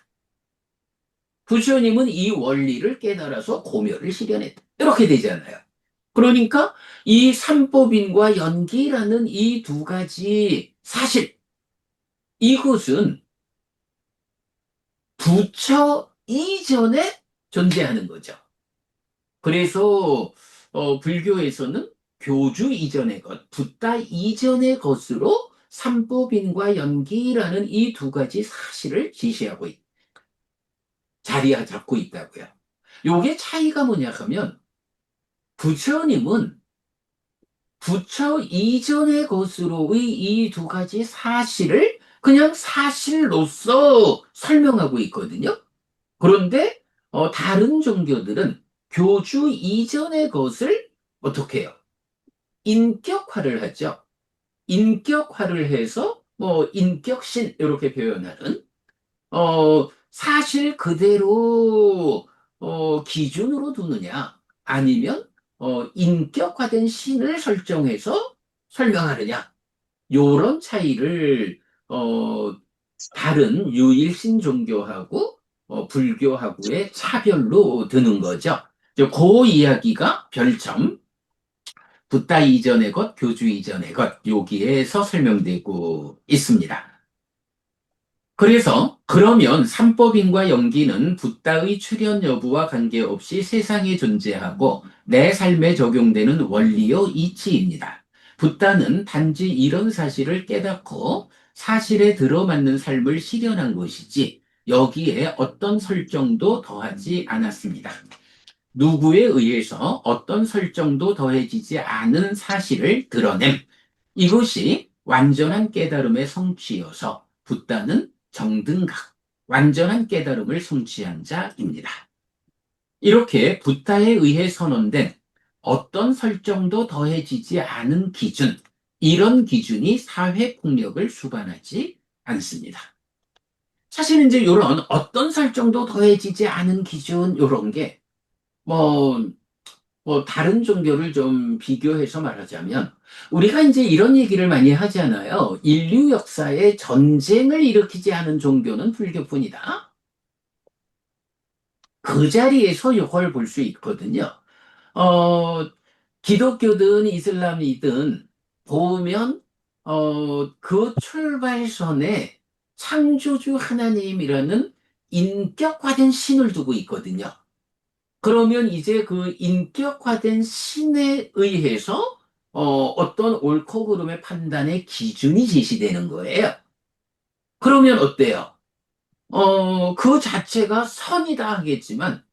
부처님은 이 원리를 깨달아서 고멸을 실현했다. 이렇게 되잖아요. 그러니까 이 삼법인과 연기라는 이 두 가지 사실, 이것은 부처 이전에 존재하는 거죠. 그래서 불교에서는 교주 이전의 것, 붓다 이전의 것으로 삼법인과 연기라는 이 두 가지 사실을 지시하고 자리 잡고 있다고요. 요게 차이가 뭐냐 하면 부처님은 부처 이전의 것으로의 이 두 가지 사실을 그냥 사실로서 설명하고 있거든요. 그런데 다른 종교들은 교주 이전의 것을 어떻게 해요? 인격화를 하죠. 인격화를 해서 뭐 인격신 이렇게 표현하는 사실 그대로 기준으로 두느냐 아니면 인격화된 신을 설정해서 설명하느냐 요런 차이를 다른 유일신 종교하고 불교하고의 차별로 드는 거죠. 그 이야기가 별점 붓다 이전의 것, 교주 이전의 것 여기에서 설명되고 있습니다. 그래서 그러면 삼법인과 연기는 붓다의 출현 여부와 관계없이 세상에 존재하고 내 삶에 적용되는 원리요 이치입니다. 붓다는 단지 이런 사실을 깨닫고 사실에 들어맞는 삶을 실현한 것이지 여기에 어떤 설정도 더하지 않았습니다. 누구에 의해서 어떤 설정도 더해지지 않은 사실을 드러냄. 이것이 완전한 깨달음의 성취여서 붓다는 정등각, 완전한 깨달음을 성취한 자입니다. 이렇게 붓다에 의해 선언된 어떤 설정도 더해지지 않은 기준, 이런 기준이 사회폭력을 수반하지 않습니다. 사실 이제 이런 어떤 설정도 더해지지 않은 기준, 이런 게 다른 종교를 좀 비교해서 말하자면, 우리가 이제 이런 얘기를 많이 하잖아요. 인류 역사에 전쟁을 일으키지 않은 종교는 불교뿐이다. 그 자리에서 이걸 볼 수 있거든요. 어, 기독교든 이슬람이든 보면, 그 출발선에 창조주 하나님이라는 인격화된 신을 두고 있거든요. 그러면 이제 그 인격화된 신에 의해서 어떤 옳고 그름의 판단의 기준이 제시되는 거예요. 그러면 어때요? 그 자체가 선이다 하겠지만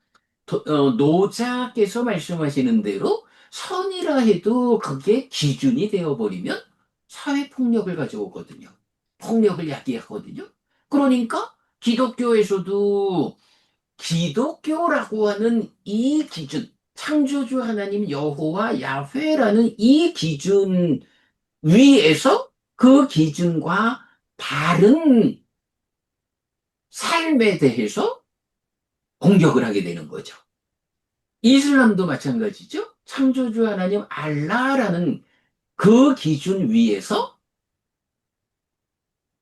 노자께서 말씀하시는 대로 선이라 해도 그게 기준이 되어버리면 사회폭력을 가져오거든요. 폭력을 야기하거든요. 그러니까 기독교에서도 기독교라고 하는 이 기준, 창조주 하나님 여호와 야훼라는 이 기준 위에서 그 기준과 다른 삶에 대해서 공격을 하게 되는 거죠. 이슬람도 마찬가지죠. 창조주 하나님 알라라는 그 기준 위에서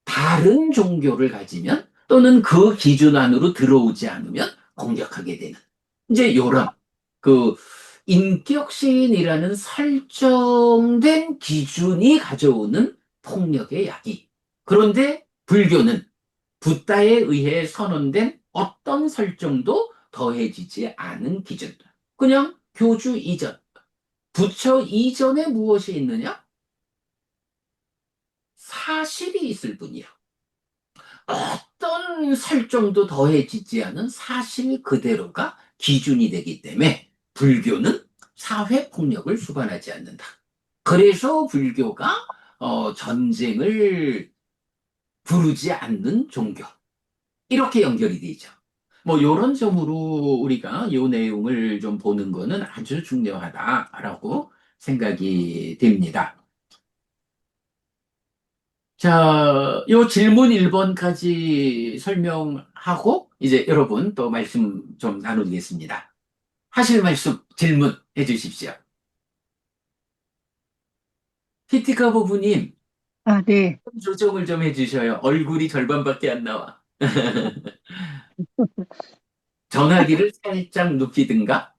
다른 종교를 가지면 또는 그 기준 안으로 들어오지 않으면 공격하게 되는 이제 요런 그 인격신이라는 설정된 기준이 가져오는 폭력의 야기. 그런데 불교는 붓다에 의해 선언된 어떤 설정도 더해지지 않은 기준. 그냥 교주 이전, 부처 이전에 무엇이 있느냐? 사실이 있을 뿐이야. 어떤 설정도 더해지지 않은 사실 그대로가 기준이 되기 때문에 불교는 사회폭력을 수반하지 않는다. 그래서 불교가 전쟁을 부르지 않는 종교. 이렇게 연결이 되죠. 뭐 이런 점으로 우리가 이 내용을 좀 보는 거는 아주 중요하다라고 생각이 됩니다. 자, 요 질문 1번까지 설명하고 이제 여러분 또 말씀 좀 나누겠습니다. 하실 말씀 질문 해 주십시오. 티티카 부부님, 아, 네. 조정을 좀 해주셔요. 얼굴이 절반밖에 안 나와. 전화기를 살짝 눕히든가,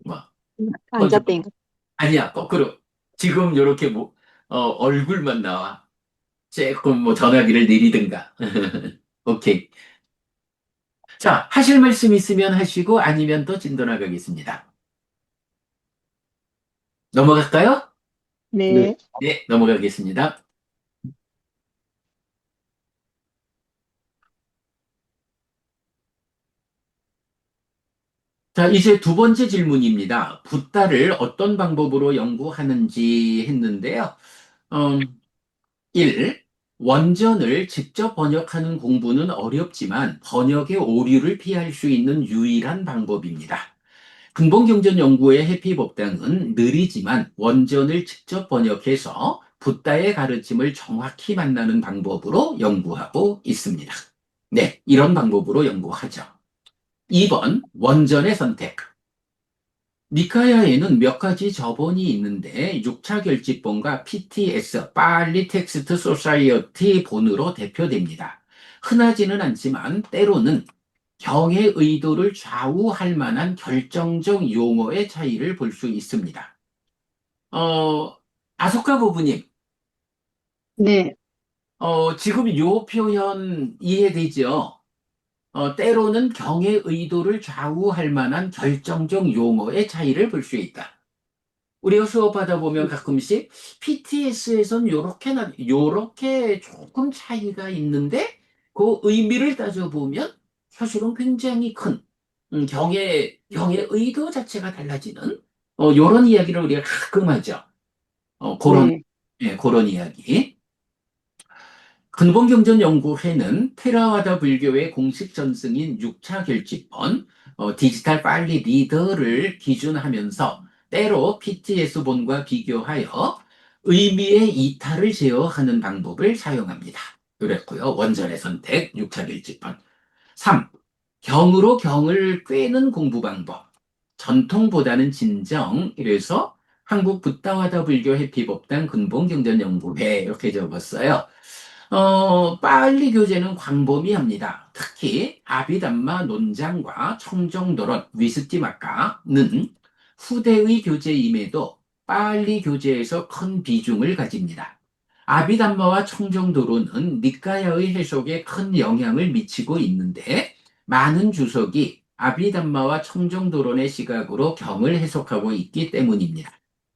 뭐, 그건 좀, 앉았대요. 아니야, 거꾸로. 지금 요렇게 뭐, 얼굴만 나와. 조금 뭐 전화기를 내리든가. 오케이. 자, 하실 말씀 있으면 하시고 아니면 또 진도 나가겠습니다. 넘어갈까요? 네. 네. 네, 넘어가겠습니다. 자, 이제 두 번째 질문입니다. 붓다를 어떤 방법으로 연구하는지 했는데요. 음, 1. 원전을 직접 번역하는 공부는 어렵지만 번역의 오류를 피할 수 있는 유일한 방법입니다. 근본경전 연구의 해피법당은 느리지만 원전을 직접 번역해서 붓다의 가르침을 정확히 만나는 방법으로 연구하고 있습니다. 네, 이런 방법으로 연구하죠. 2번, 원전의 선택. 니카야에는 몇 가지 저본이 있는데 6차 결집본과 PTS, 빨리 텍스트 소사이어티 본으로 대표됩니다. 흔하지는 않지만 때로는 경의 의도를 좌우할 만한 결정적 용어의 차이를 볼 수 있습니다. 어, 아소카 부부님, 네. 지금 요 표현 이해되죠? 때로는 경의 의도를 좌우할 만한 결정적 용어의 차이를 볼 수 있다. 우리가 수업하다 보면 가끔씩 PTS에선 요렇게 조금 차이가 있는데 그 의미를 따져보면 사실은 굉장히 큰 경의 의도 자체가 달라지는 요런 이야기를 우리가 가끔 하죠. 그런 네. 예, 그런 이야기. 근본경전연구회는 테라와다 불교의 공식 전승인 6차 결집본, 디지털 빨리 리더를 기준하면서 때로 PTS본과 비교하여 의미의 이탈을 제어하는 방법을 사용합니다. 그랬고요. 원전의 선택, 6차 결집본. 3. 경으로 경을 꿰는 공부 방법. 전통보다는 진정. 이래서 한국 붓다와다 불교 해피법당 근본경전연구회 이렇게 적었어요. 빨리 교재는 광범위합니다. 특히 아비담마 논장과 청정도론 위스티마카는 후대의 교재임에도 빨리 교재에서 큰 비중을 가집니다. 아비담마와 청정도론은 니까야의 해석에 큰 영향을 미치고 있는데 많은 주석이 아비담마와 청정도론의 시각으로 경을 해석하고 있기 때문입니다.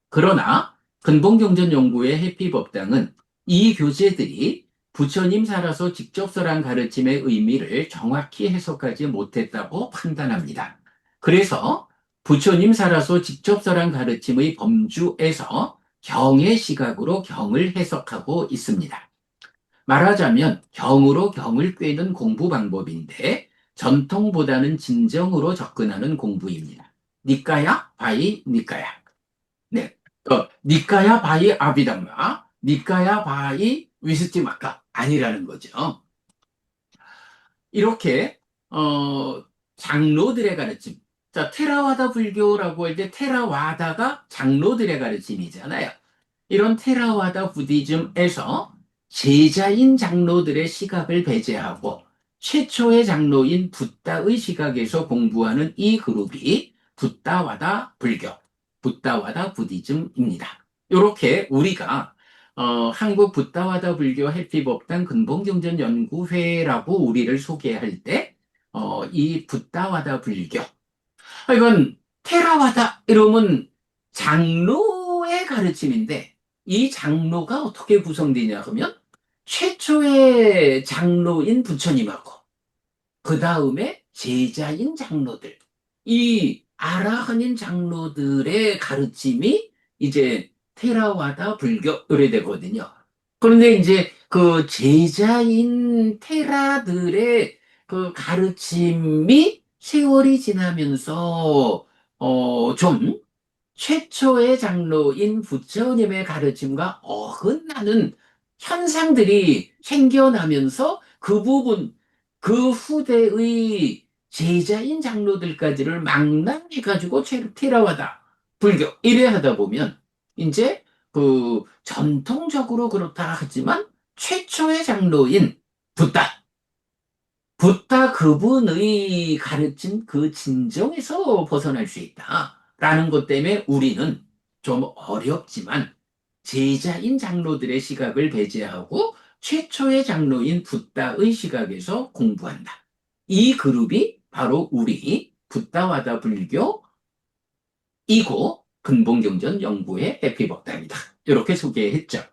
그러나 근본경전연구의 해피법당은 이 교재들이 부처님 살아서 직접설한 가르침의 의미를 정확히 해석하지 못했다고 판단합니다. 그래서 부처님 살아서 직접설한 가르침의 범주에서 경의 시각으로 경을 해석하고 있습니다. 말하자면 경으로 경을 꿰는 공부 방법인데 전통보다는 진정으로 접근하는 공부입니다. 니까야 바이 니까야. 네. 니까야 바이 아비담마, 니까야 바이 위스티마카 아니라는 거죠. 이렇게 장로들의 가르침. 자, 테라와다 불교라고 할 때 테라와다가 장로들의 가르침이잖아요. 이런 테라와다 부디즘에서 제자인 장로들의 시각을 배제하고 최초의 장로인 붓다의 시각에서 공부하는 이 그룹이 붓다와다 불교, 붓다와다 부디즘입니다. 이렇게 우리가 한국 붓다와다 불교 해피법당 근본경전연구회라고 우리를 소개할 때 이 붓다와다 불교 이건 테라와다 이러면 장로의 가르침인데 이 장로가 어떻게 구성되냐 하면 최초의 장로인 부처님하고 그 다음에 제자인 장로들 이 아라한인 장로들의 가르침이 이제 테라와다 불교 의뢰되거든요. 그런데 이제 그 제자인 테라들의 그 가르침이 세월이 지나면서 좀 최초의 장로인 부처님의 가르침과 어긋나는 현상들이 생겨나면서 그 부분, 그 후대의 제자인 장로들까지를 망라해가지고 테라와다 불교 이래 하다 보면 이제 그 전통적으로 그렇다 하지만 최초의 장로인 붓다 붓다 그분의 가르침 그 진정에서 벗어날 수 있다라는 것 때문에 우리는 좀 어렵지만 제자인 장로들의 시각을 배제하고 최초의 장로인 붓다의 시각에서 공부한다. 이 그룹이 바로 우리 붓다와다 불교이고 근본경전 연구의 에피벅답니다. 이렇게 소개했죠.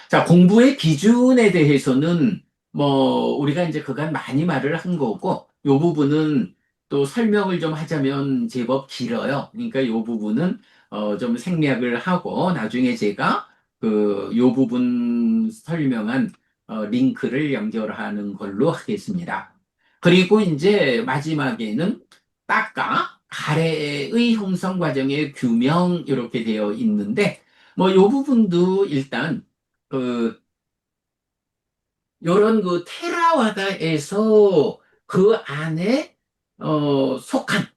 자, 공부의 기준에 대해서는 우리가 이제 그간 많이 말을 한 거고, 요 부분은 또 설명을 좀 하자면 제법 길어요. 그러니까 요 부분은 좀 생략을 하고, 나중에 제가 요 부분 설명한 링크를 연결하는 걸로 하겠습니다. 그리고 이제 마지막에는 딱가, 가래의 형성 과정의 규명, 이렇게 되어 있는데, 요 부분도 일단 그, 요런 테라와다에서 그 안에, 속한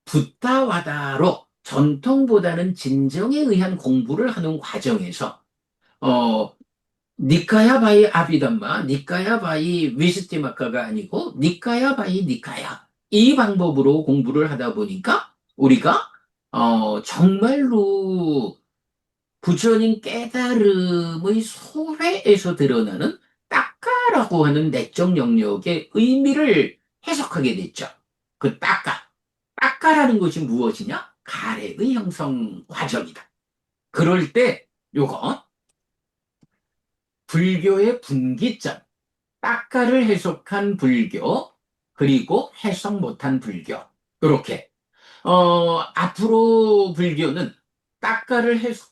붓다와다로 전통보다는 진정에 의한 공부를 하는 과정에서, 어, 니까야 바이 아비담마, 니까야 바이 위스티마카가 아니고, 니까야 바이 니까야. 이 방법으로 공부를 하다 보니까, 우리가, 정말로 부처님 깨달음의 소회에서 드러나는 따까라고 하는 내적 영역의 의미를 해석하게 됐죠. 그 따까. 따까라는 것이 무엇이냐? 가래의 형성 과정이다. 그럴 때 요거 불교의 분기점, 따까를 해석한 불교, 그리고 해석 못한 불교. 이렇게 앞으로 불교는 따까를 해석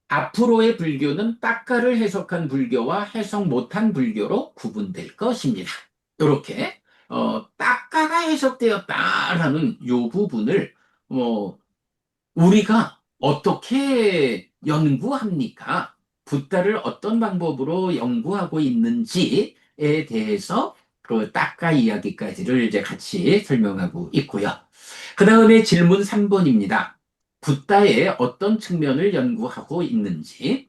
앞으로의 불교는 따까를 해석한 불교와 해석 못한 불교로 구분될 것입니다. 이렇게 따까가 해석되었다라는 이 부분을 우리가 어떻게 연구합니까? 붓다를 어떤 방법으로 연구하고 있는지에 대해서 그 따까 이야기까지를 이제 같이 설명하고 있고요. 그 다음에 질문 3번입니다. 붓다의 어떤 측면을 연구하고 있는지.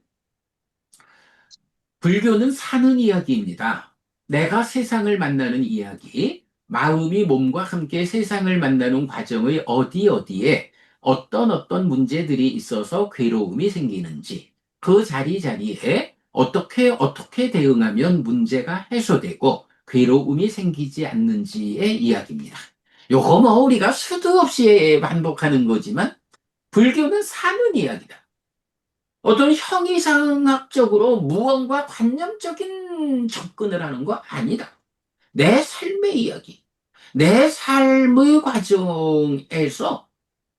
불교는 사는 이야기입니다. 내가 세상을 만나는 이야기, 마음이 몸과 함께 세상을 만나는 과정의 어디에 어떤 문제들이 있어서 괴로움이 생기는지, 그 자리에 어떻게 대응하면 문제가 해소되고 괴로움이 생기지 않는지의 이야기입니다. 요거 우리가 수도 없이 반복하는 거지만 불교는 사는 이야기다. 어떤 형이상학적으로 무언가 관념적인 접근을 하는 거 아니다. 내 삶의 이야기, 내 삶의 과정에서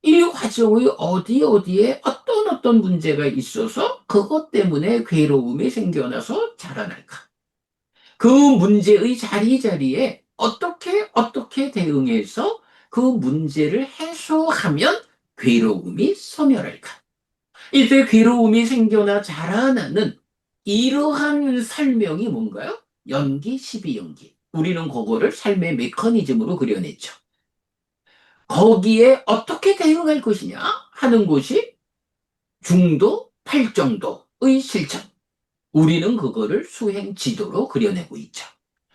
이 과정의 어디에 어떤 문제가 있어서 그것 때문에 괴로움이 생겨나서 자라날까. 그 문제의 자리에 어떻게 대응해서 그 문제를 해소하면 괴로움이 소멸할까. 이때 괴로움이 생겨나 자라나는 이러한 설명이 뭔가요? 연기, 12연기. 우리는 그거를 삶의 메커니즘으로 그려냈죠. 거기에 어떻게 대응할 것이냐 하는 것이 중도, 팔정도의 실천. 우리는 그거를 수행 지도로 그려내고 있죠.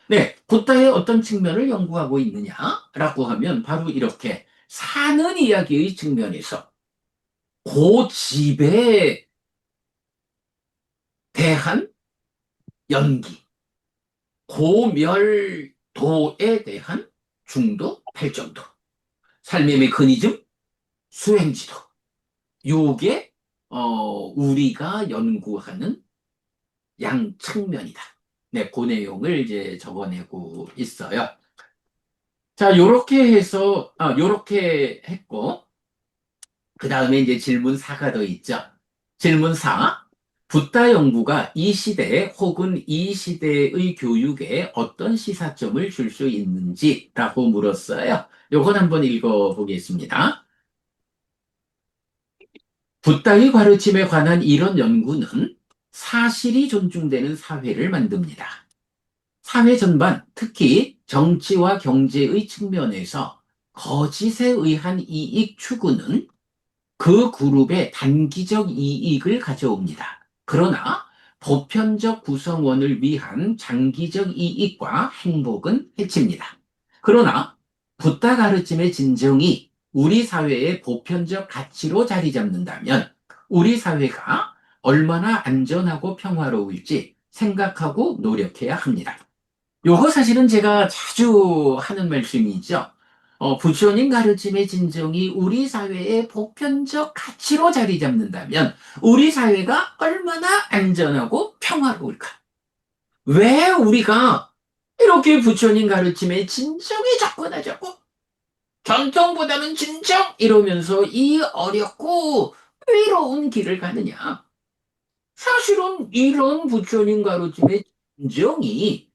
네, 붓다의 어떤 측면을 연구하고 있느냐라고 하면 바로 이렇게 사는 이야기의 측면에서 고집에 대한 연기, 고멸도에 대한 중도, 팔정도, 삶의 메커니즘, 수행지도. 요게 우리가 연구하는 양 측면이다. 네, 그 내용을 이제 적어내고 있어요. 자, 요렇게 했고, 그 다음에 이제 질문 4가 더 있죠. 질문 4. 붓다 연구가 이 시대 혹은 이 시대의 교육에 어떤 시사점을 줄 수 있는지라고 물었어요. 요건 한번 읽어보겠습니다. 붓다의 가르침에 관한 이런 연구는 사실이 존중되는 사회를 만듭니다. 사회 전반, 특히 정치와 경제의 측면에서 거짓에 의한 이익 추구는 그 그룹의 단기적 이익을 가져옵니다. 그러나 보편적 구성원을 위한 장기적 이익과 행복은 해칩니다. 그러나 붓다 가르침의 진정이 우리 사회의 보편적 가치로 자리 잡는다면 우리 사회가 얼마나 안전하고 평화로울지 생각하고 노력해야 합니다. 요거 사실은 제가 자주 하는 말씀이죠. 부처님 가르침의 진정이 우리 사회의 보편적 가치로 자리 잡는다면 우리 사회가 얼마나 안전하고 평화로울까? 왜 우리가 이렇게 부처님 가르침의 진정에 접근하자고? 전통보다는 진정! 이러면서 이 어렵고 외로운 길을 가느냐? 사실은 이런 부처님 가르침의 진정이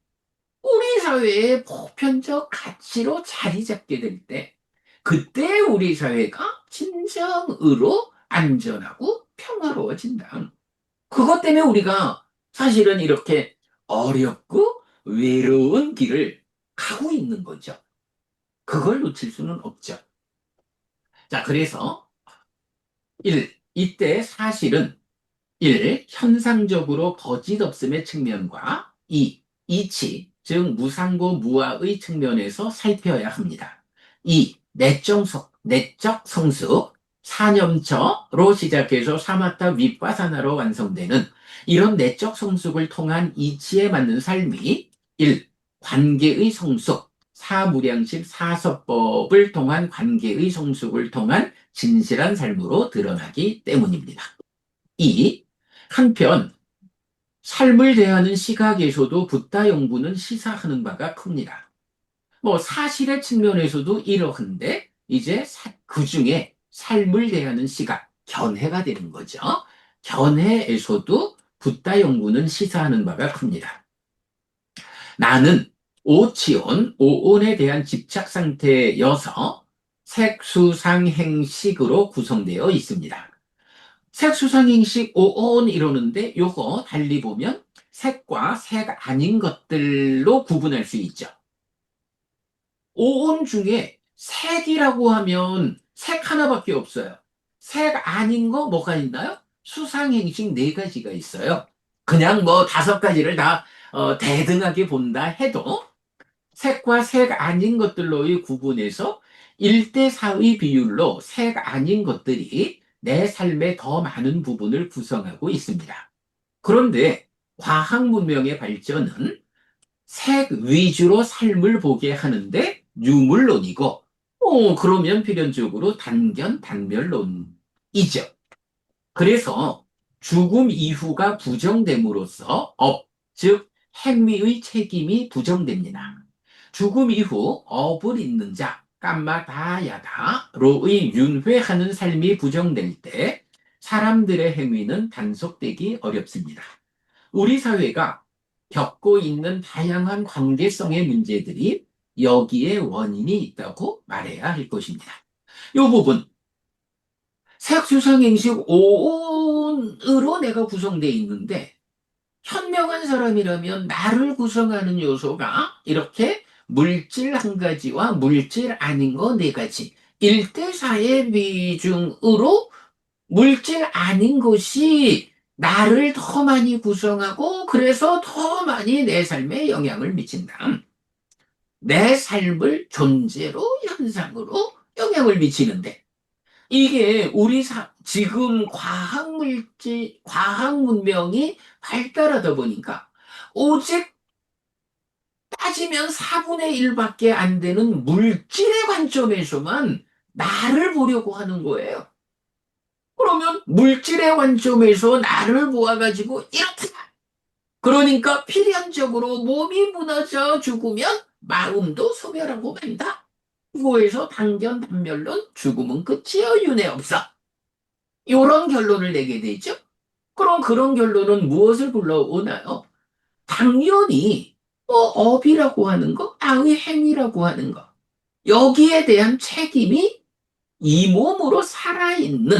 우리 사회의 보편적 가치로 자리 잡게 될 때, 그때 우리 사회가 진정으로 안전하고 평화로워진다. 그것 때문에 우리가 사실은 이렇게 어렵고 외로운 길을 가고 있는 거죠. 그걸 놓칠 수는 없죠. 자, 그래서 이때 사실은 1. 현상적으로 거짓 없음의 측면과 2. 이치, 즉 무상고 무아의 측면에서 살펴야 합니다. 2. 내적 성숙, 사념처로 시작해서 사마타 윗바사나로 완성되는 이런 내적 성숙을 통한 이치에 맞는 삶이 1. 관계의 성숙, 사무량십 사서법을 통한 관계의 성숙을 통한 진실한 삶으로 드러나기 때문입니다. 2. 한편 삶을 대하는 시각에서도 붓다 연구는 시사하는 바가 큽니다. 사실의 측면에서도 이러한데 이제 그 중에 삶을 대하는 시각, 견해가 되는 거죠. 견해에서도 붓다 연구는 시사하는 바가 큽니다. 나는 오온에 대한 집착 상태여서 색수상행식으로 구성되어 있습니다. 색수상행식 오온 이러는데 요거 달리 보면 색과 색 아닌 것들로 구분할 수 있죠. 오온 중에 색이라고 하면 색 하나밖에 없어요. 색 아닌 거 뭐가 있나요? 수상행식 4가지가 있어요. 그냥 5가지를 다 대등하게 본다 해도 색과 색 아닌 것들로의 구분에서 1대4의 비율로 색 아닌 것들이 내 삶의 더 많은 부분을 구성하고 있습니다. 그런데 과학 문명의 발전은 색 위주로 삶을 보게 하는데 유물론이고, 그러면 필연적으로 단견단멸론이죠. 그래서 죽음 이후가 부정됨으로써 즉 행위의 책임이 부정됩니다. 죽음 이후 업을 잇는 자, 깜마다야다로의 윤회하는 삶이 부정될 때 사람들의 행위는 단속되기 어렵습니다. 우리 사회가 겪고 있는 다양한 관계성의 문제들이 여기에 원인이 있다고 말해야 할 것입니다. 이 부분, 색수상행식 5온으로 내가 구성되어 있는데 현명한 사람이라면 나를 구성하는 요소가 이렇게 물질 1가지와 물질 아닌 거 4가지 1대4의 비중으로 물질 아닌 것이 나를 더 많이 구성하고 그래서 더 많이 내 삶에 영향을 미친다. 내 삶을 존재로 현상으로 영향을 미치는데 이게 우리 지금 과학 문명이 발달하다 보니까 오직 따지면 4분의 1밖에 안 되는 물질의 관점에서만 나를 보려고 하는 거예요. 그러면 물질의 관점에서 나를 보아가지고 이렇게 그러니까 필연적으로 몸이 무너져 죽으면 마음도 소멸하고 만다. 그거에서 단견단멸론 죽음은 끝이요 윤회 없어. 이런 결론을 내게 되죠. 그럼 그런 결론은 무엇을 불러오나요? 당연히 업이라고 하는 거, 나의 행위라고 하는 거. 여기에 대한 책임이 이 몸으로 살아있는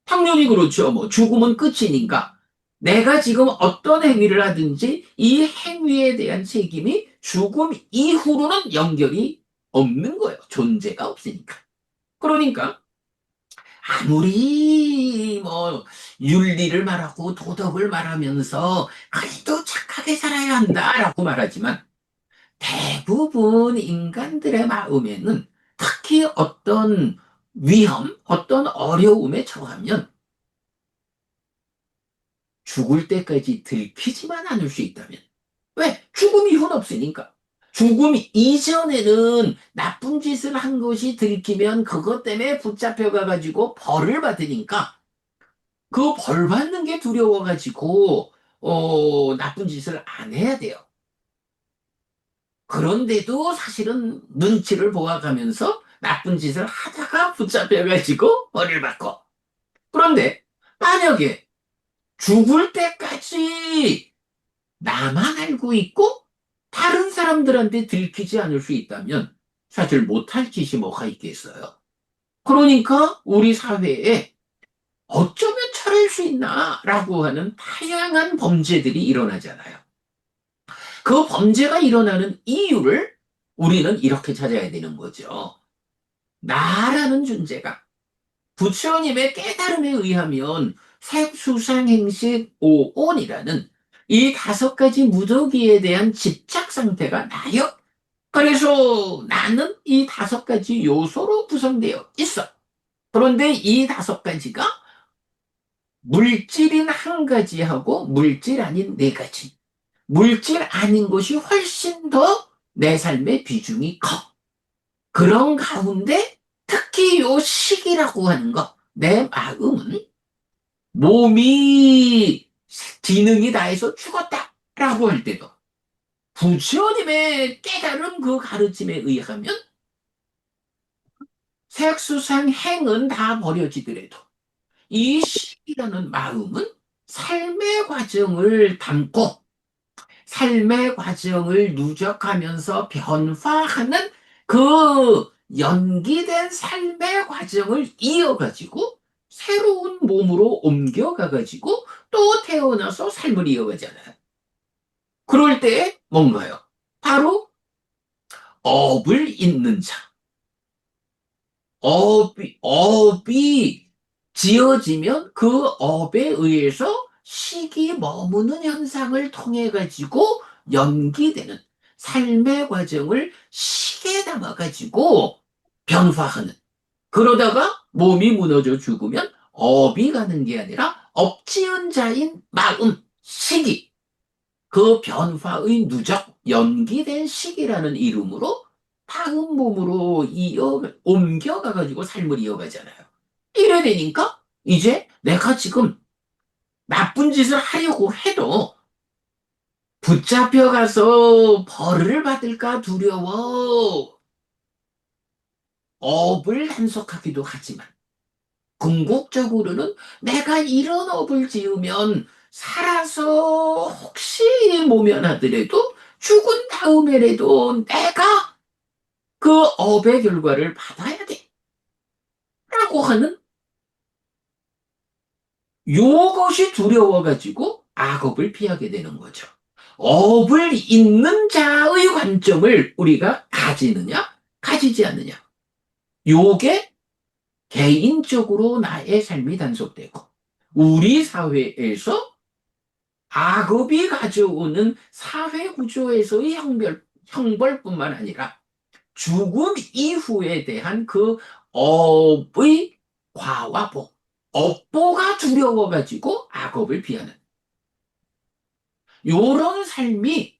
당연히 그렇죠. 죽음은 끝이니까 내가 지금 어떤 행위를 하든지 이 행위에 대한 책임이 죽음 이후로는 연결이 없는 거예요. 존재가 없으니까. 그러니까 아무리 윤리를 말하고 도덕을 말하면서 그래도 착하게 살아야 한다라고 말하지만 대부분 인간들의 마음에는 특히 어떤 위험, 어떤 어려움에 처하면 죽을 때까지 들키지만 않을 수 있다면 왜? 죽음 이후는 없으니까. 죽음 이전에는 나쁜 짓을 한 것이 들키면 그것 때문에 붙잡혀가가지고 벌을 받으니까 그 벌 받는 게 두려워가지고, 나쁜 짓을 안 해야 돼요. 그런데도 사실은 눈치를 보아가면서 나쁜 짓을 하다가 붙잡혀가지고 벌을 받고. 그런데 만약에 죽을 때까지 나만 알고 있고 다른 사람들한테 들키지 않을 수 있다면 사실 못할 짓이 뭐가 있겠어요. 그러니까 우리 사회에 어쩌면 처리할 수 있나라고 하는 다양한 범죄들이 일어나잖아요. 그 범죄가 일어나는 이유를 우리는 이렇게 찾아야 되는 거죠. 나라는 존재가 부처님의 깨달음에 의하면 색수상행식 오온이라는 이 5가지 무더기에 대한 집착 상태가 나요. 그래서 나는 이 5가지 요소로 구성되어 있어. 그런데 이 5가지가 물질인 1가지하고 물질 아닌 4가지. 물질 아닌 것이 훨씬 더 내 삶의 비중이 커. 그런 가운데 특히 요 식이라고 하는 거, 내 마음은 몸이 기능이 다해서 죽었다라고 할 때도 부처님의 깨달은 그 가르침에 의하면 색수상 행은 다 버려지더라도 이 식이라는 마음은 삶의 과정을 담고 삶의 과정을 누적하면서 변화하는 그 연기된 삶의 과정을 이어가지고 새로운 몸으로 옮겨가가지고 또 태어나서 삶을 이어가잖아요. 그럴 때 뭔가요? 바로 업을 잇는 자. 업이 지어지면 그 업에 의해서 식이 머무는 현상을 통해 가지고 연기되는 삶의 과정을 식에 담아 가지고 변화하는. 그러다가 몸이 무너져 죽으면 업이 가는 게 아니라 업지은 자인 마음, 식이 그 변화의 누적 연기된 식이라는 이름으로 다음 몸으로 옮겨가 가지고 삶을 이어가잖아요. 이래 되니까 이제 내가 지금 나쁜 짓을 하려고 해도 붙잡혀가서 벌을 받을까 두려워 업을 단속하기도 하지만 궁극적으로는 내가 이런 업을 지으면 살아서 혹시 모면하더라도 죽은 다음에라도 내가 그 업의 결과를 받아야 돼. 라고 하는 요것이 두려워가지고 악업을 피하게 되는 거죠. 업을 잇는 자의 관점을 우리가 가지느냐, 가지지 않느냐. 요게 개인적으로 나의 삶이 단속되고 우리 사회에서 악업이 가져오는 사회 구조에서의 형벌뿐만 아니라 죽음 이후에 대한 그 업의 과와 복, 업보가 두려워가지고 악업을 피하는 요런 삶이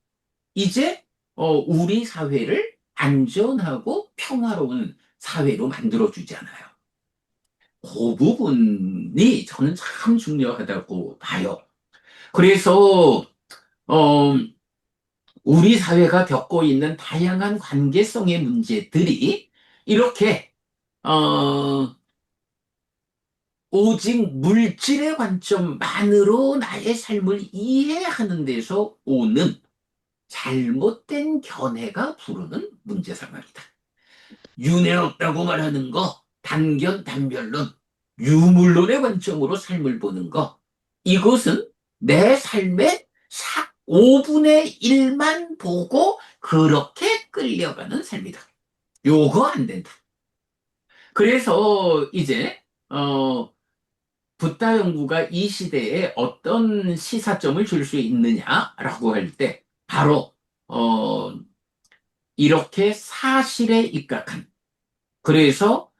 이제 우리 사회를 안전하고 평화로운 사회로 만들어주잖아요. 그 부분이 저는 참 중요하다고 봐요. 그래서 어, 우리 사회가 겪고 있는 다양한 관계성의 문제들이 이렇게 어, 오직 물질의 관점만으로 나의 삶을 이해하는 데서 오는 잘못된 견해가 부르는 문제 상황이다. 윤회 없다고 말하는 거, 단견, 단별론, 유물론의 관점으로 삶을 보는 거, 이것은 내 삶의 5분의 1만 보고 그렇게 끌려가는 삶이다. 요거 안 된다. 그래서 이제 붓다 연구가 이 시대에 어떤 시사점을 줄 수 있느냐라고 할 때 바로 이렇게 사실에 입각한 그래서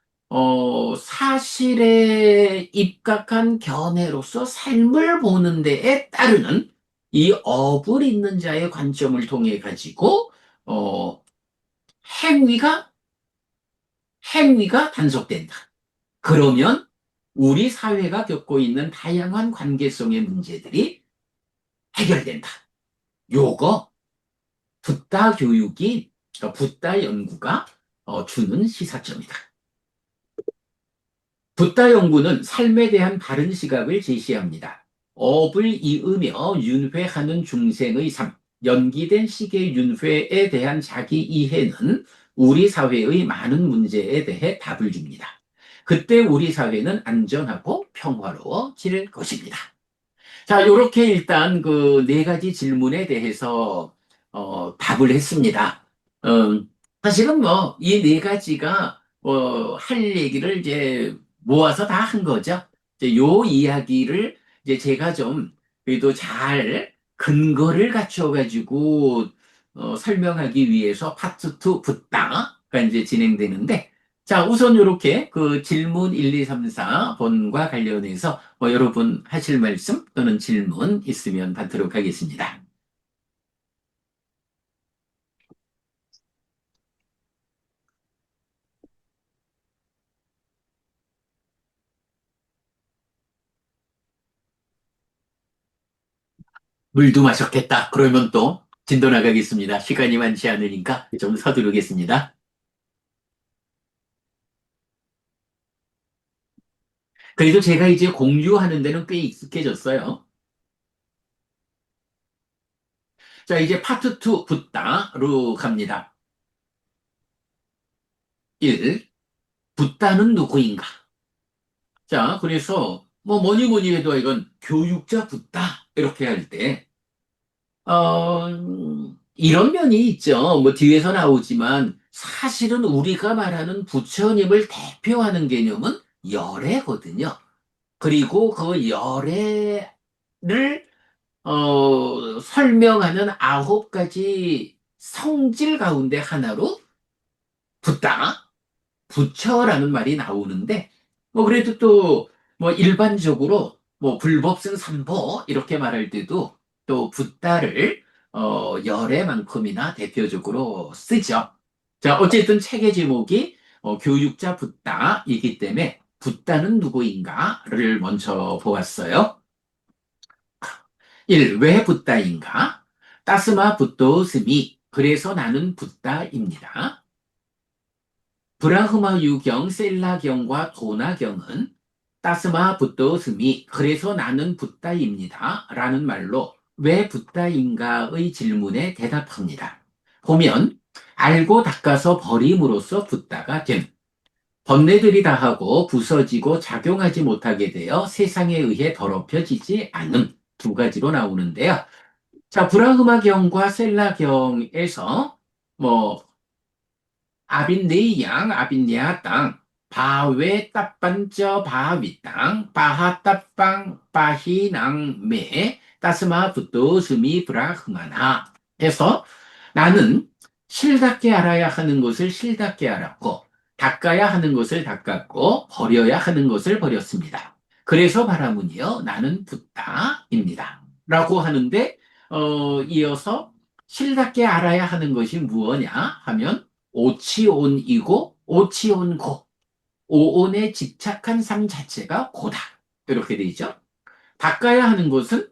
사실에 입각한 견해로서 삶을 보는 데에 따르는 이 업을 잇는 자의 관점을 통해 가지고 어, 행위가, 행위가 단속된다. 그러면 우리 사회가 겪고 있는 다양한 관계성의 문제들이 해결된다. 요거 붓다 교육이, 붓다 연구가 주는 시사점이다. 붓다 연구는 삶에 대한 바른 시각을 제시합니다. 업을 이으며 윤회하는 중생의 삶, 연기된 시계 윤회에 대한 자기 이해는 우리 사회의 많은 문제에 대해 답을 줍니다. 그때 우리 사회는 안전하고 평화로워질 것입니다. 자, 요렇게 일단 그 네 가지 질문에 대해서 답을 했습니다. 사실은 뭐 이 네 가지가 할 얘기를 이제 모아서 다 한 거죠. 이제 요 이야기를 이제 제가 좀 그래도 잘 근거를 갖춰가지고 설명하기 위해서 파트 2 붙다가 이제 진행되는데, 자, 우선 이렇게 그 질문 1, 2, 3, 4번과 관련해서 여러분 하실 말씀 또는 질문 있으면 받도록 하겠습니다. 물도 마셨겠다. 그러면 또 진도 나가겠습니다. 시간이 많지 않으니까 좀 서두르겠습니다. 그래도 제가 이제 공유하는 데는 꽤 익숙해졌어요. 자, 이제 파트 2 붓다로 갑니다. 1. 붓다는 누구인가? 자, 그래서 뭐 뭐니 뭐니 해도 이건 교육자 붓다 이렇게 할 때, 이런 면이 있죠. 뭐 뒤에서 나오지만 사실은 우리가 말하는 부처님을 대표하는 개념은 열애거든요. 그리고 그 열애를 설명하는 9가지 성질 가운데 하나로 붓다, 부처라는 말이 나오는데, 뭐 그래도 또 뭐 일반적으로 뭐 불법승 삼보 이렇게 말할 때도 또 붓다를 열애만큼이나 대표적으로 쓰죠. 자, 어쨌든 책의 제목이 교육자 붓다이기 때문에 붓다는 누구인가를 먼저 보았어요. 1. 왜 붓다인가? 따스마 붓도스미, 그래서 나는 붓다입니다. 브라흐마 유경, 셀라경과 도나경은 따스마 붓도스미, 그래서 나는 붓다입니다. 라는 말로 왜 붓다인가의 질문에 대답합니다. 보면 알고 닦아서 버림으로써 붓다가 됨. 번뇌들이 다하고 부서지고 작용하지 못하게 되어 세상에 의해 더럽혀지지 않음. 두 가지로 나오는데요. 자, 브라흐마경과 셀라경에서 뭐 아빈네양, 아빈야 땅, 바웨 따빤저 바위 땅, 바하 따빵 바히낭 메, 따스마 붓도스미 브라흐마나 해서 나는 실답게 알아야 하는 것을 실답게 알았고, 닦아야 하는 것을 닦았고, 버려야 하는 것을 버렸습니다. 그래서 바라문이여 나는 붓다입니다. 라고 하는데, 이어서 실답게 알아야 하는 것이 무엇냐 하면 오치온이고 오치온고, 오온에 집착한 삶 자체가 고다 이렇게 돼 있죠. 닦아야 하는 것은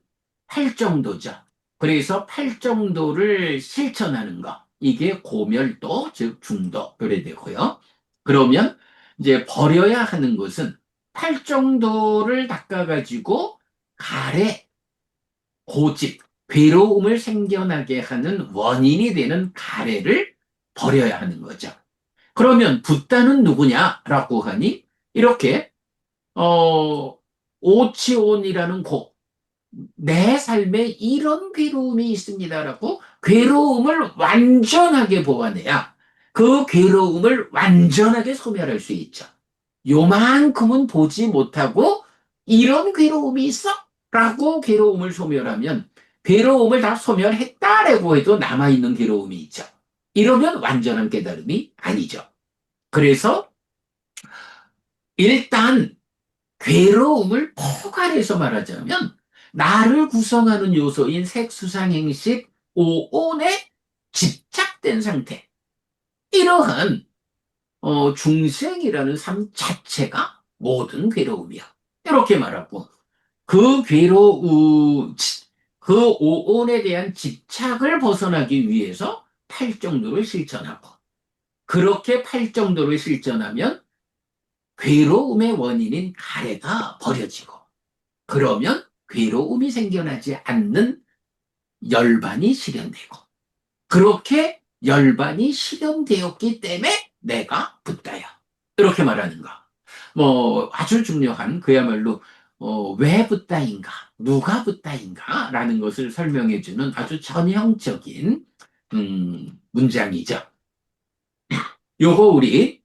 팔정도죠. 그래서 팔정도를 실천하는 것, 이게 고멸도 즉 중도 이래 되고요. 그러면 이제 버려야 하는 것은 팔정도를 닦아가지고 가래, 고집, 괴로움을 생겨나게 하는 원인이 되는 가래를 버려야 하는 거죠. 그러면 붓다는 누구냐라고 하니 이렇게 어 오치온이라는 곡, 내 삶에 이런 괴로움이 있습니다라고 괴로움을 완전하게 보완해야 그 괴로움을 완전하게 소멸할 수 있죠. 요만큼은 보지 못하고 이런 괴로움이 있어? 라고 괴로움을 소멸하면 괴로움을 다 소멸했다라고 해도 남아있는 괴로움이 있죠. 이러면 완전한 깨달음이 아니죠. 그래서 일단 괴로움을 포괄해서 말하자면 나를 구성하는 요소인 색수상행식 오온의 집착된 상태. 이러한 중생이라는 삶 자체가 모든 괴로움이야. 이렇게 말하고 그 그 오온에 대한 집착을 벗어나기 위해서 팔정도를 실천하고 그렇게 팔정도를 실천하면 괴로움의 원인인 가래가 버려지고 그러면 괴로움이 생겨나지 않는 열반이 실현되고 그렇게 열반이 실현되었기 때문에 내가 붓다야. 이렇게 말하는 거. 뭐 아주 중요한 그야말로 왜 붓다인가, 누가 붓다인가 라는 것을 설명해주는 아주 전형적인 문장이죠. 요거 우리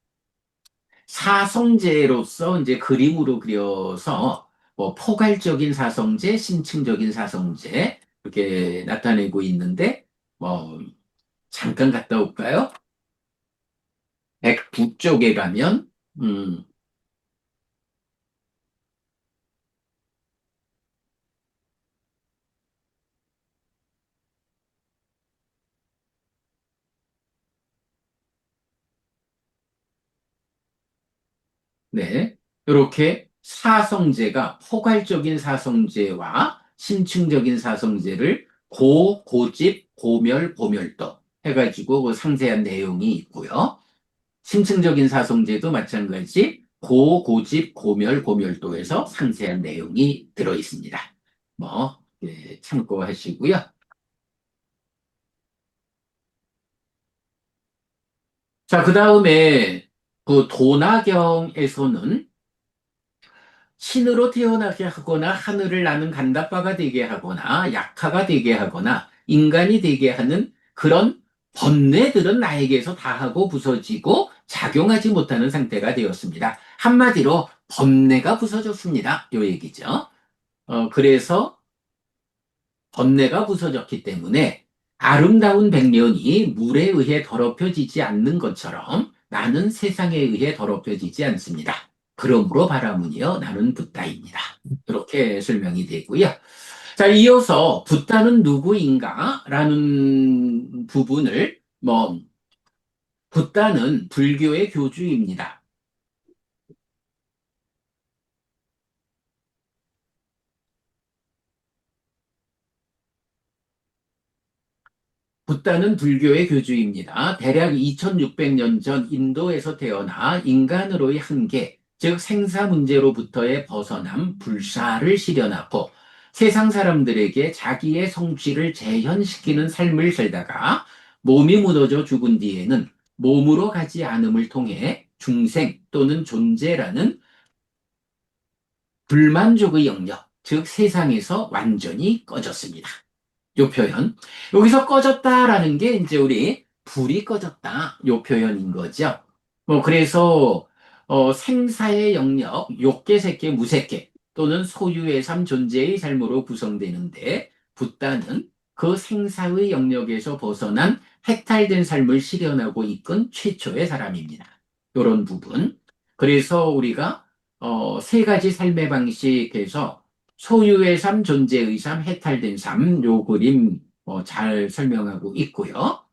사성제로서 이제 그림으로 그려서 뭐 포괄적인 사성제, 심층적인 사성제 이렇게 나타내고 있는데 뭐 잠깐 갔다 올까요? 109쪽에 가면 음, 네. 이렇게 사성제가 포괄적인 사성제와 심층적인 사성제를 고집, 고멸, 고멸도 해가지고 그 상세한 내용이 있고요. 심층적인 사성제도 마찬가지 고집, 고멸, 고멸도에서 상세한 내용이 들어 있습니다. 뭐 예, 참고하시고요. 자, 그 다음에 그 도나경에서는 신으로 태어나게 하거나 하늘을 나는 간다바가 되게 하거나 약화가 되게 하거나 인간이 되게 하는 그런 번뇌들은 나에게서 다하고 부서지고 작용하지 못하는 상태가 되었습니다. 한마디로 번뇌가 부서졌습니다. 요 얘기죠. 그래서 번뇌가 부서졌기 때문에 아름다운 백년이 물에 의해 더럽혀지지 않는 것처럼 나는 세상에 의해 더럽혀지지 않습니다. 그러므로 바라문이여 나는 붓다입니다. 이렇게 설명이 되고요. 자, 이어서 붓다는 누구인가? 라는 부분을 붓다는 불교의 교주입니다. 붓다는 불교의 교주입니다. 대략 2600년 전 인도에서 태어나 인간으로의 한계, 즉 생사 문제로부터의 벗어남, 불사를 실현하고 세상 사람들에게 자기의 성취를 재현시키는 삶을 살다가 몸이 무너져 죽은 뒤에는 몸으로 가지 않음을 통해 중생 또는 존재라는 불만족의 영역, 즉 세상에서 완전히 꺼졌습니다. 요 표현. 여기서 꺼졌다라는 게 이제 우리 불이 꺼졌다. 요 표현인 거죠. 그래서 생사의 영역, 욕계, 색계, 무색계 또는 소유의 삶, 존재의 삶으로 구성되는데 붓다는 그 생사의 영역에서 벗어난 해탈된 삶을 실현하고 이끈 최초의 사람입니다. 요런 부분. 그래서 우리가 세 가지 삶의 방식에서 소유의 삶, 존재의 삶, 해탈된 삶, 요 그림 잘 설명하고 있고요.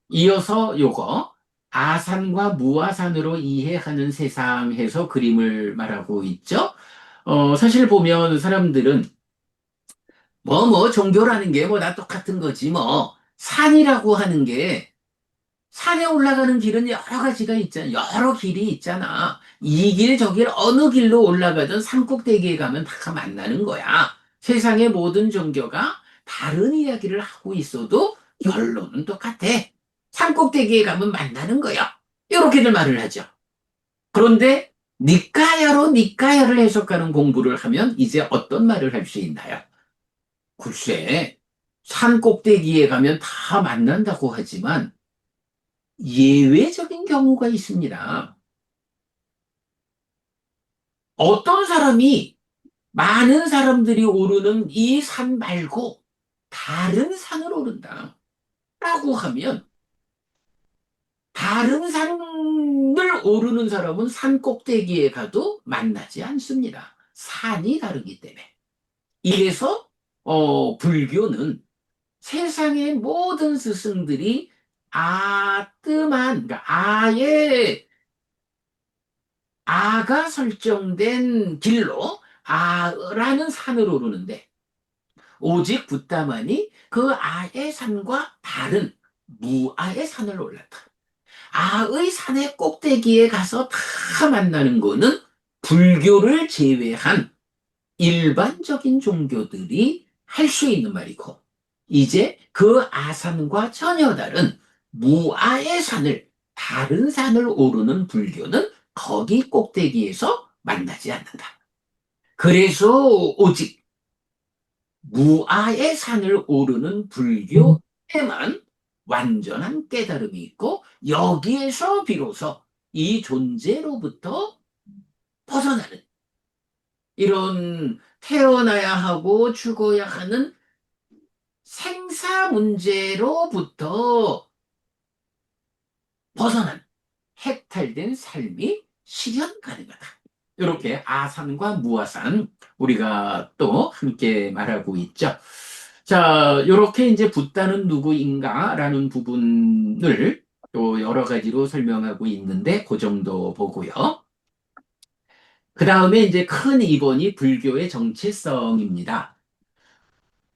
이어서 요거 아산과 무아산으로 이해하는 세상 해서 그림을 말하고 있죠. 사실 보면 사람들은 종교라는 게 뭐 다 똑같은 거지 뭐 산이라고 하는 게 산에 올라가는 길은 여러 가지가 있잖아. 여러 길이 있잖아. 이 길, 저 길, 어느 길로 올라가든 산꼭대기에 가면 다 만나는 거야. 세상의 모든 종교가 다른 이야기를 하고 있어도 결론은 똑같아. 산꼭대기에 가면 만나는 거야. 이렇게들 말을 하죠. 그런데 니까야를 해석하는 공부를 하면 이제 어떤 말을 할 수 있나요? 글쎄, 산꼭대기에 가면 다 만난다고 하지만 예외적인 경우가 있습니다. 어떤 사람이 많은 사람들이 오르는 이 산 말고 다른 산을 오른다. 라고 하면 다른 산을 오르는 사람은 산 꼭대기에 가도 만나지 않습니다. 산이 다르기 때문에. 이래서 불교는 세상의 모든 스승들이 그러니까 아가 설정된 길로 아라는 산을 오르는데 오직 붓다만이 그 아의 산과 다른 무아의 산을 올랐다. 아의 산의 꼭대기에 가서 다 만나는 거는 불교를 제외한 일반적인 종교들이 할 수 있는 말이고, 이제 그 아산과 전혀 다른 무아의 산을, 다른 산을 오르는 불교는 거기 꼭대기에서 만나지 않는다. 그래서 오직 무아의 산을 오르는 불교에만 완전한 깨달음이 있고, 여기에서 비로소 이 존재로부터 벗어나는, 이런 태어나야 하고 죽어야 하는 생사 문제로부터 벗어난 해탈된 삶이 실현 가능하다. 이렇게 아산과 무아산 우리가 또 함께 말하고 있죠. 자, 이렇게 이제 붓다는 누구인가라는 부분을 또 여러 가지로 설명하고 있는데 그 정도 보고요. 그 다음에 이제 큰 2번이 불교의 정체성입니다.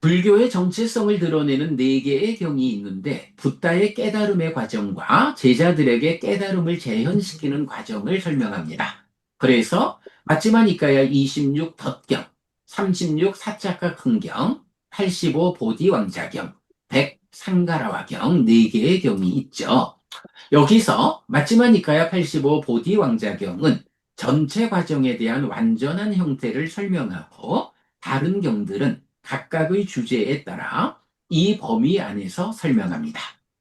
불교의 정체성을 드러내는 4개의 경이 있는데 붓다의 깨달음의 과정과 제자들에게 깨달음을 재현시키는 과정을 설명합니다. 그래서 맞지마 니까야 26 덧경, 36 사차각 흥경, 85 보디 왕자경, 100 상가라화경 4개의 경이 있죠. 여기서 맞지마 니까야 85 보디 왕자경은 전체 과정에 대한 완전한 형태를 설명하고 다른 경들은 각각의 주제에 따라 이 범위 안에서 설명합니다.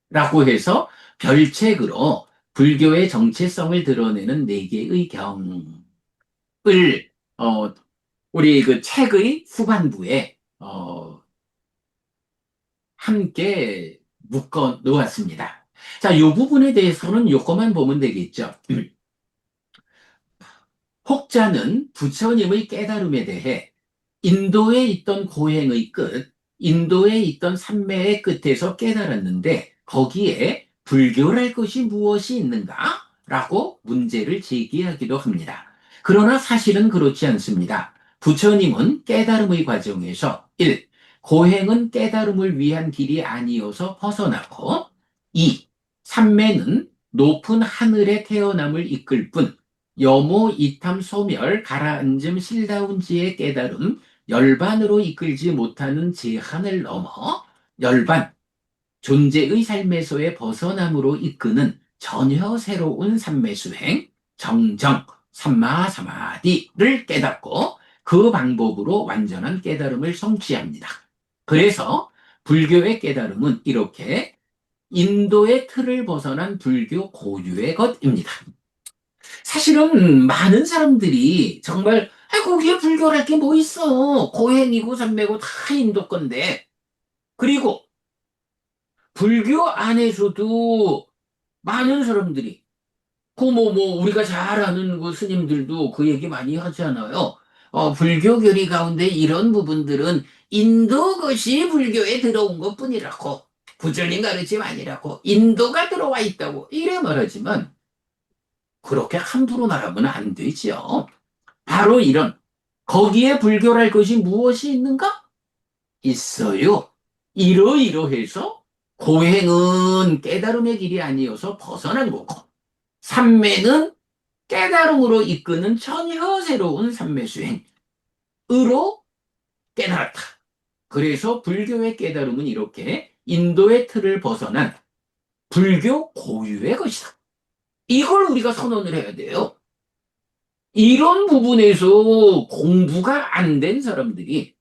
라고 해서 별책으로 불교의 정체성을 드러내는 4개의 경을 우리 그 책의 후반부에 함께 묶어 놓았습니다. 자, 이 부분에 대해서는 요거만 보면 되겠죠. 혹자는 부처님의 깨달음에 대해 인도에 있던 고행의 끝, 인도에 있던 삼매의 끝에서 깨달았는데 거기에 불교랄 것이 무엇이 있는가? 라고 문제를 제기하기도 합니다. 그러나 사실은 그렇지 않습니다. 부처님은 깨달음의 과정에서 1. 고행은 깨달음을 위한 길이 아니어서 벗어나고 2. 삼매는 높은 하늘에 태어남을 이끌 뿐 여모 이탐 소멸 가라앉음 실다운지의 깨달음 열반으로 이끌지 못하는 제한을 넘어 열반 존재의 삶에서의 벗어남으로 이끄는 전혀 새로운 삼매수행 정정 삼마사마디를 깨닫고 그 방법으로 완전한 깨달음을 성취합니다. 그래서 불교의 깨달음은 이렇게 인도의 틀을 벗어난 불교 고유의 것입니다. 사실은 많은 사람들이 정말 거기에 불교랄 게 뭐 있어. 고행이고 삼매고 다 인도 건데. 그리고 불교 안에서도 많은 사람들이 우리가 잘 아는 그 스님들도 그 얘기 많이 하잖아요. 불교 교리 가운데 이런 부분들은 인도 것이 불교에 들어온 것뿐이라고. 부처님 가르침 아니라고. 인도가 들어와 있다고. 이래 말하지만 그렇게 함부로 말하면 안 되죠. 바로 이런 거기에 불교랄 것이 무엇이 있는가? 있어요. 이러이러해서 고행은 깨달음의 길이 아니어서 벗어난 거고 삼매는 깨달음으로 이끄는 전혀 새로운 삼매수행으로 깨달았다. 그래서 불교의 깨달음은 이렇게 인도의 틀을 벗어난 불교 고유의 것이다. 이걸 우리가 선언을 해야 돼요. 이런 부분에서 공부가 안 된 사람들이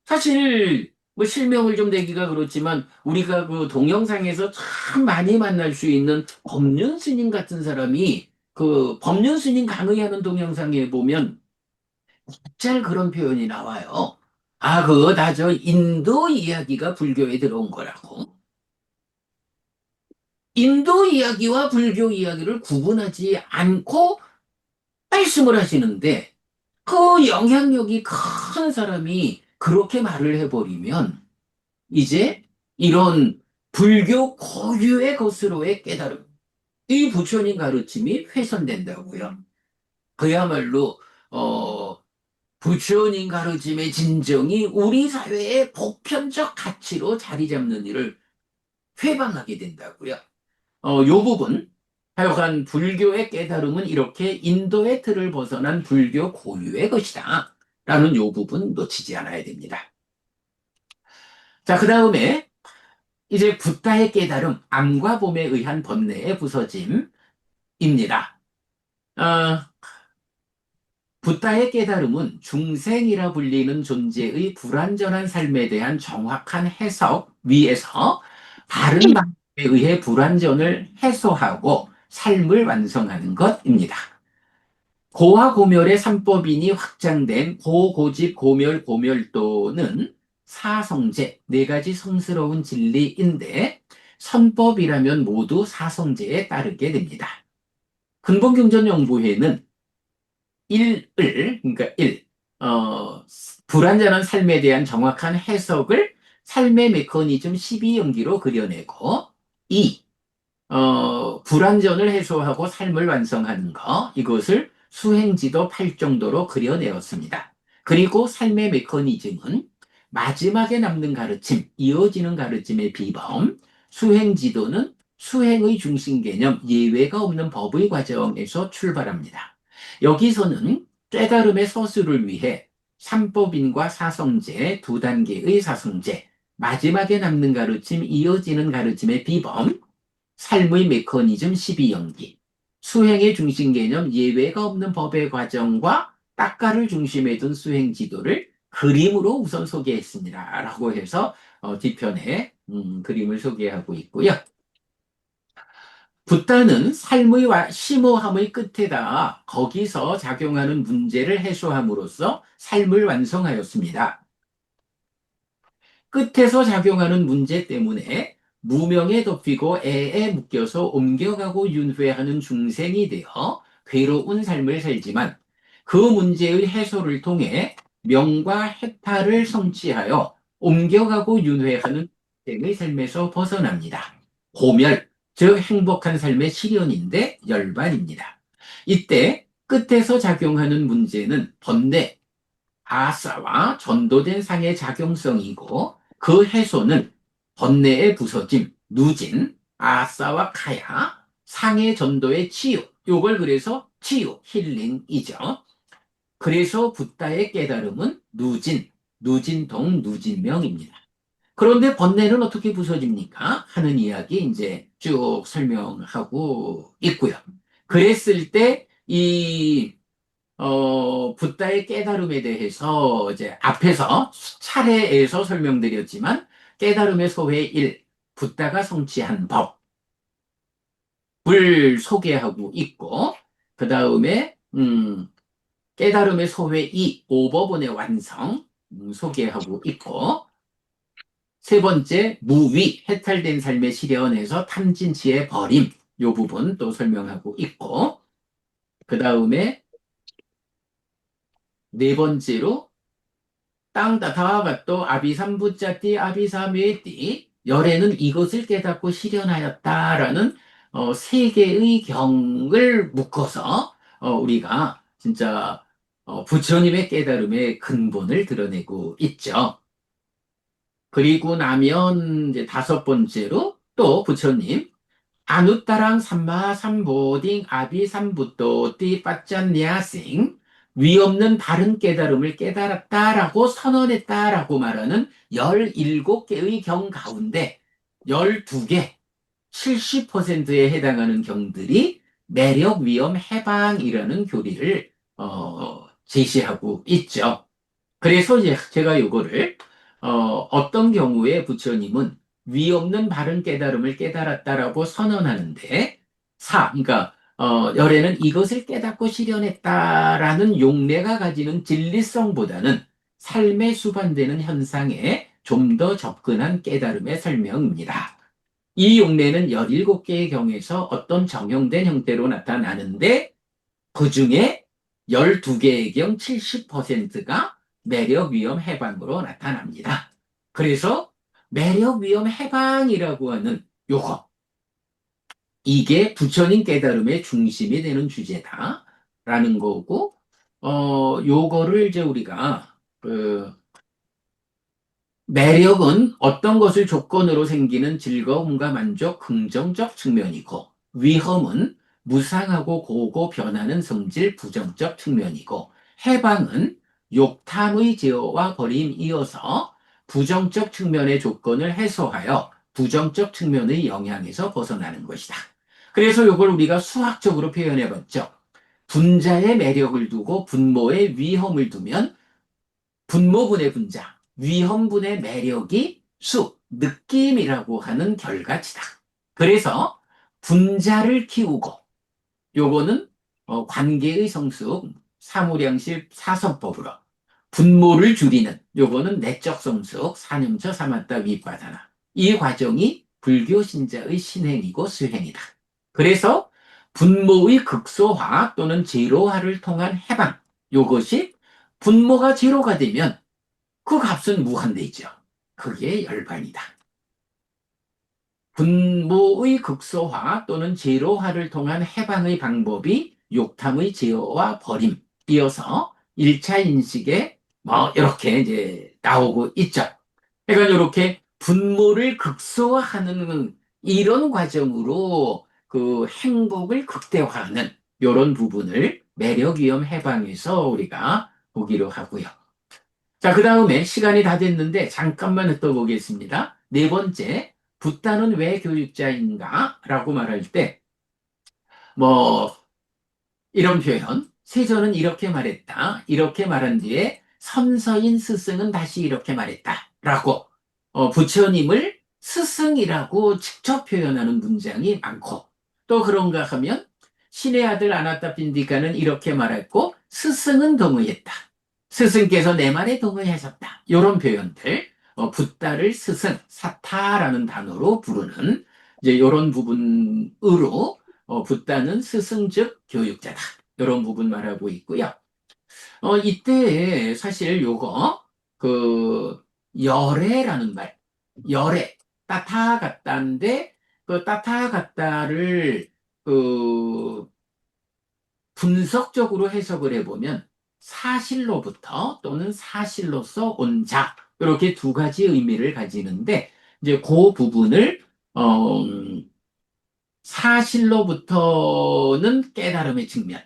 사실 뭐 실명을 좀 내기가 그렇지만 우리가 그 동영상에서 참 많이 만날 수 있는 법륜 스님 같은 사람이 그 법륜 스님 강의하는 동영상에 보면 잘 그런 표현이 나와요. 그거 다 저 인도 이야기가 불교에 들어온 거라고. 인도 이야기와 불교 이야기를 구분하지 않고 말씀을 하시는데 그 영향력이 큰 사람이 그렇게 말을 해버리면 이제 이런 불교 고유의 것으로의 깨달음, 이 부처님 가르침이 훼손된다고요. 그야말로 부처님 가르침의 진정이 우리 사회의 보편적 가치로 자리 잡는 일을 회방하게 된다고요. 요 부분, 하여간 불교의 깨달음은 이렇게 인도의 틀을 벗어난 불교 고유의 것이다. 라는 요 부분 놓치지 않아야 됩니다. 자, 그 다음에 이제 붓다의 깨달음, 암과 봄에 의한 번뇌의 부서짐입니다. 어, 붓다의 깨달음은 중생이라 불리는 존재의 불완전한 삶에 대한 정확한 해석 위에서 바른 방법에 의해 불완전을 해소하고 삶을 완성하는 것입니다. 고와 고멸의 삼법인이 확장된 고고집 고멸 고멸도는 사성제, 네 가지 성스러운 진리인데 선법이라면 모두 사성제에 따르게 됩니다. 근본경전연구회는 그러니까 불완전한 삶에 대한 정확한 해석을 삶의 메커니즘 12연기로 그려내고 2. 불완전을 해소하고 삶을 완성하는 것, 이것을 수행지도 8정도로 그려내었습니다. 그리고 삶의 메커니즘은 마지막에 남는 가르침, 이어지는 가르침의 비범, 수행지도는 수행의 중심 개념, 예외가 없는 법의 과정에서 출발합니다. 여기서는 깨달음의 서술을 위해 삼법인과 사성제, 두 단계의 사성제, 마지막에 남는 가르침, 이어지는 가르침의 비범, 삶의 메커니즘 12연기, 수행의 중심 개념, 예외가 없는 법의 과정과 딱가를 중심에 둔 수행 지도를 그림으로 우선 소개했습니다. 라고 해서 뒤편에 그림을 소개하고 있고요. 붓다는 삶의 심오함의 끝에다 거기서 작용하는 문제를 해소함으로써 삶을 완성하였습니다. 끝에서 작용하는 문제 때문에 무명에 덮이고 애에 묶여서 옮겨가고 윤회하는 중생이 되어 괴로운 삶을 살지만 그 문제의 해소를 통해 명과 해탈을 성취하여 옮겨가고 윤회하는 중생의 삶에서 벗어납니다. 고멸, 즉 행복한 삶의 실현인데 열반입니다. 이때 끝에서 작용하는 문제는 번뇌, 아사와 전도된 상의 작용성이고 그 해소는 번뇌의 부서짐, 누진, 아사와 카야, 상의 전도의 치유, 요걸 그래서 치유, 힐링이죠. 그래서 붓다의 깨달음은 누진, 누진동, 누진명입니다. 그런데 번뇌는 어떻게 부서집니까? 하는 이야기 이제 쭉 설명하고 있고요. 그랬을 때 붓다의 깨달음에 대해서 이제 앞에서 차례에서 설명드렸지만 깨달음의 소회 1, 붓다가 성취한 법을 소개하고 있고 그 다음에 깨달음의 소회 2, 오법원의 완성 소개하고 있고 세 번째 무위, 해탈된 삶의 실현에서 탐진치의 버림 요 부분 또 설명하고 있고 그 다음에 네 번째로 땅다 다와가또 아비삼부짜띠 아비사메띠 열애는 이것을 깨닫고 실현하였다라는 세 개의 경을 묶어서 우리가 진짜 부처님의 깨달음의 근본을 드러내고 있죠. 그리고 나면 이제 다섯 번째로 또 부처님 아누따랑 삼마 삼보딩 아비 삼부또 띠 빠짠냐싱 위 없는 바른 깨달음을 깨달았다라고 선언했다라고 말하는 17개의 경 가운데 12개 70%에 해당하는 경들이 매력 위험 해방이라는 교리를 제시하고 있죠. 그래서 이제 제가 요거를 어떤 경우에 부처님은 위 없는 바른 깨달음을 깨달았다라고 선언하는데 그러니까 열애는 이것을 깨닫고 실현했다라는 용례가 가지는 진리성보다는 삶에 수반되는 현상에 좀 더 접근한 깨달음의 설명입니다. 이 용례는 17개의 경에서 어떤 정형된 형태로 나타나는데 그 중에 12개의 경 70%가 매력 위험 해방으로 나타납니다. 그래서 매력, 위험, 해방이라고 하는 요거. 이게 부처님 깨달음의 중심이 되는 주제다라는 거고, 요거를 이제 우리가, 매력은 어떤 것을 조건으로 생기는 즐거움과 만족, 긍정적 측면이고, 위험은 무상하고 고고 변하는 성질, 부정적 측면이고, 해방은 욕탐의 제어와 버림 이어서 부정적 측면의 조건을 해소하여 부정적 측면의 영향에서 벗어나는 것이다. 그래서 이걸 우리가 수학적으로 표현해 봤죠. 분자의 매력을 두고 분모의 위험을 두면 분모분의 분자, 위험분의 매력이 느낌이라고 하는 결과치다. 그래서 분자를 키우고, 요거는 관계의 성숙, 사무량실 사선법으로, 분모를 줄이는, 요거는 내적 성숙, 사념처 사마다 위바다나. 이 과정이 불교 신자의 신행이고 수행이다. 그래서 분모의 극소화 또는 제로화를 통한 해방, 요것이 분모가 제로가 되면 그 값은 무한대죠. 그게 열반이다. 분모의 극소화 또는 제로화를 통한 해방의 방법이 욕탐의 제어와 버림이어서 1차 인식에 뭐 이렇게 이제 나오고 있죠. 그러니까 이렇게 분모를 극소화하는 이런 과정으로 그 행복을 극대화하는 이런 부분을 매력 위험 해방에서 우리가 보기로 하고요. 자, 그 다음에 시간이 다 됐는데 잠깐만 또 보겠습니다. 네 번째, 붓다는 왜 교육자인가? 라고 말할 때, 뭐, 이런 표현, 세존은 이렇게 말했다. 이렇게 말한 뒤에 선서인 스승은 다시 이렇게 말했다. 라고, 부처님을 스승이라고 직접 표현하는 문장이 많고, 또 그런가 하면, 신의 아들 아나타핀디가는 이렇게 말했고, 스승은 동의했다. 스승께서 내 말에 동의하셨다. 이런 표현들, 붓다를 스승, 사타라는 단어로 부르는, 이제 이런 부분으로, 붓다는 스승 즉 교육자다. 이런 부분 말하고 있고요. 이때 사실 요거, 그, 열애라는 말, 열애, 따타갔다인데, 그 따타갔다를, 그, 분석적으로 해석을 해보면, 사실로부터 또는 사실로서 온 자, 이렇게 두 가지 의미를 가지는데, 이제 그 부분을, 어, 사실로부터는 깨달음의 측면,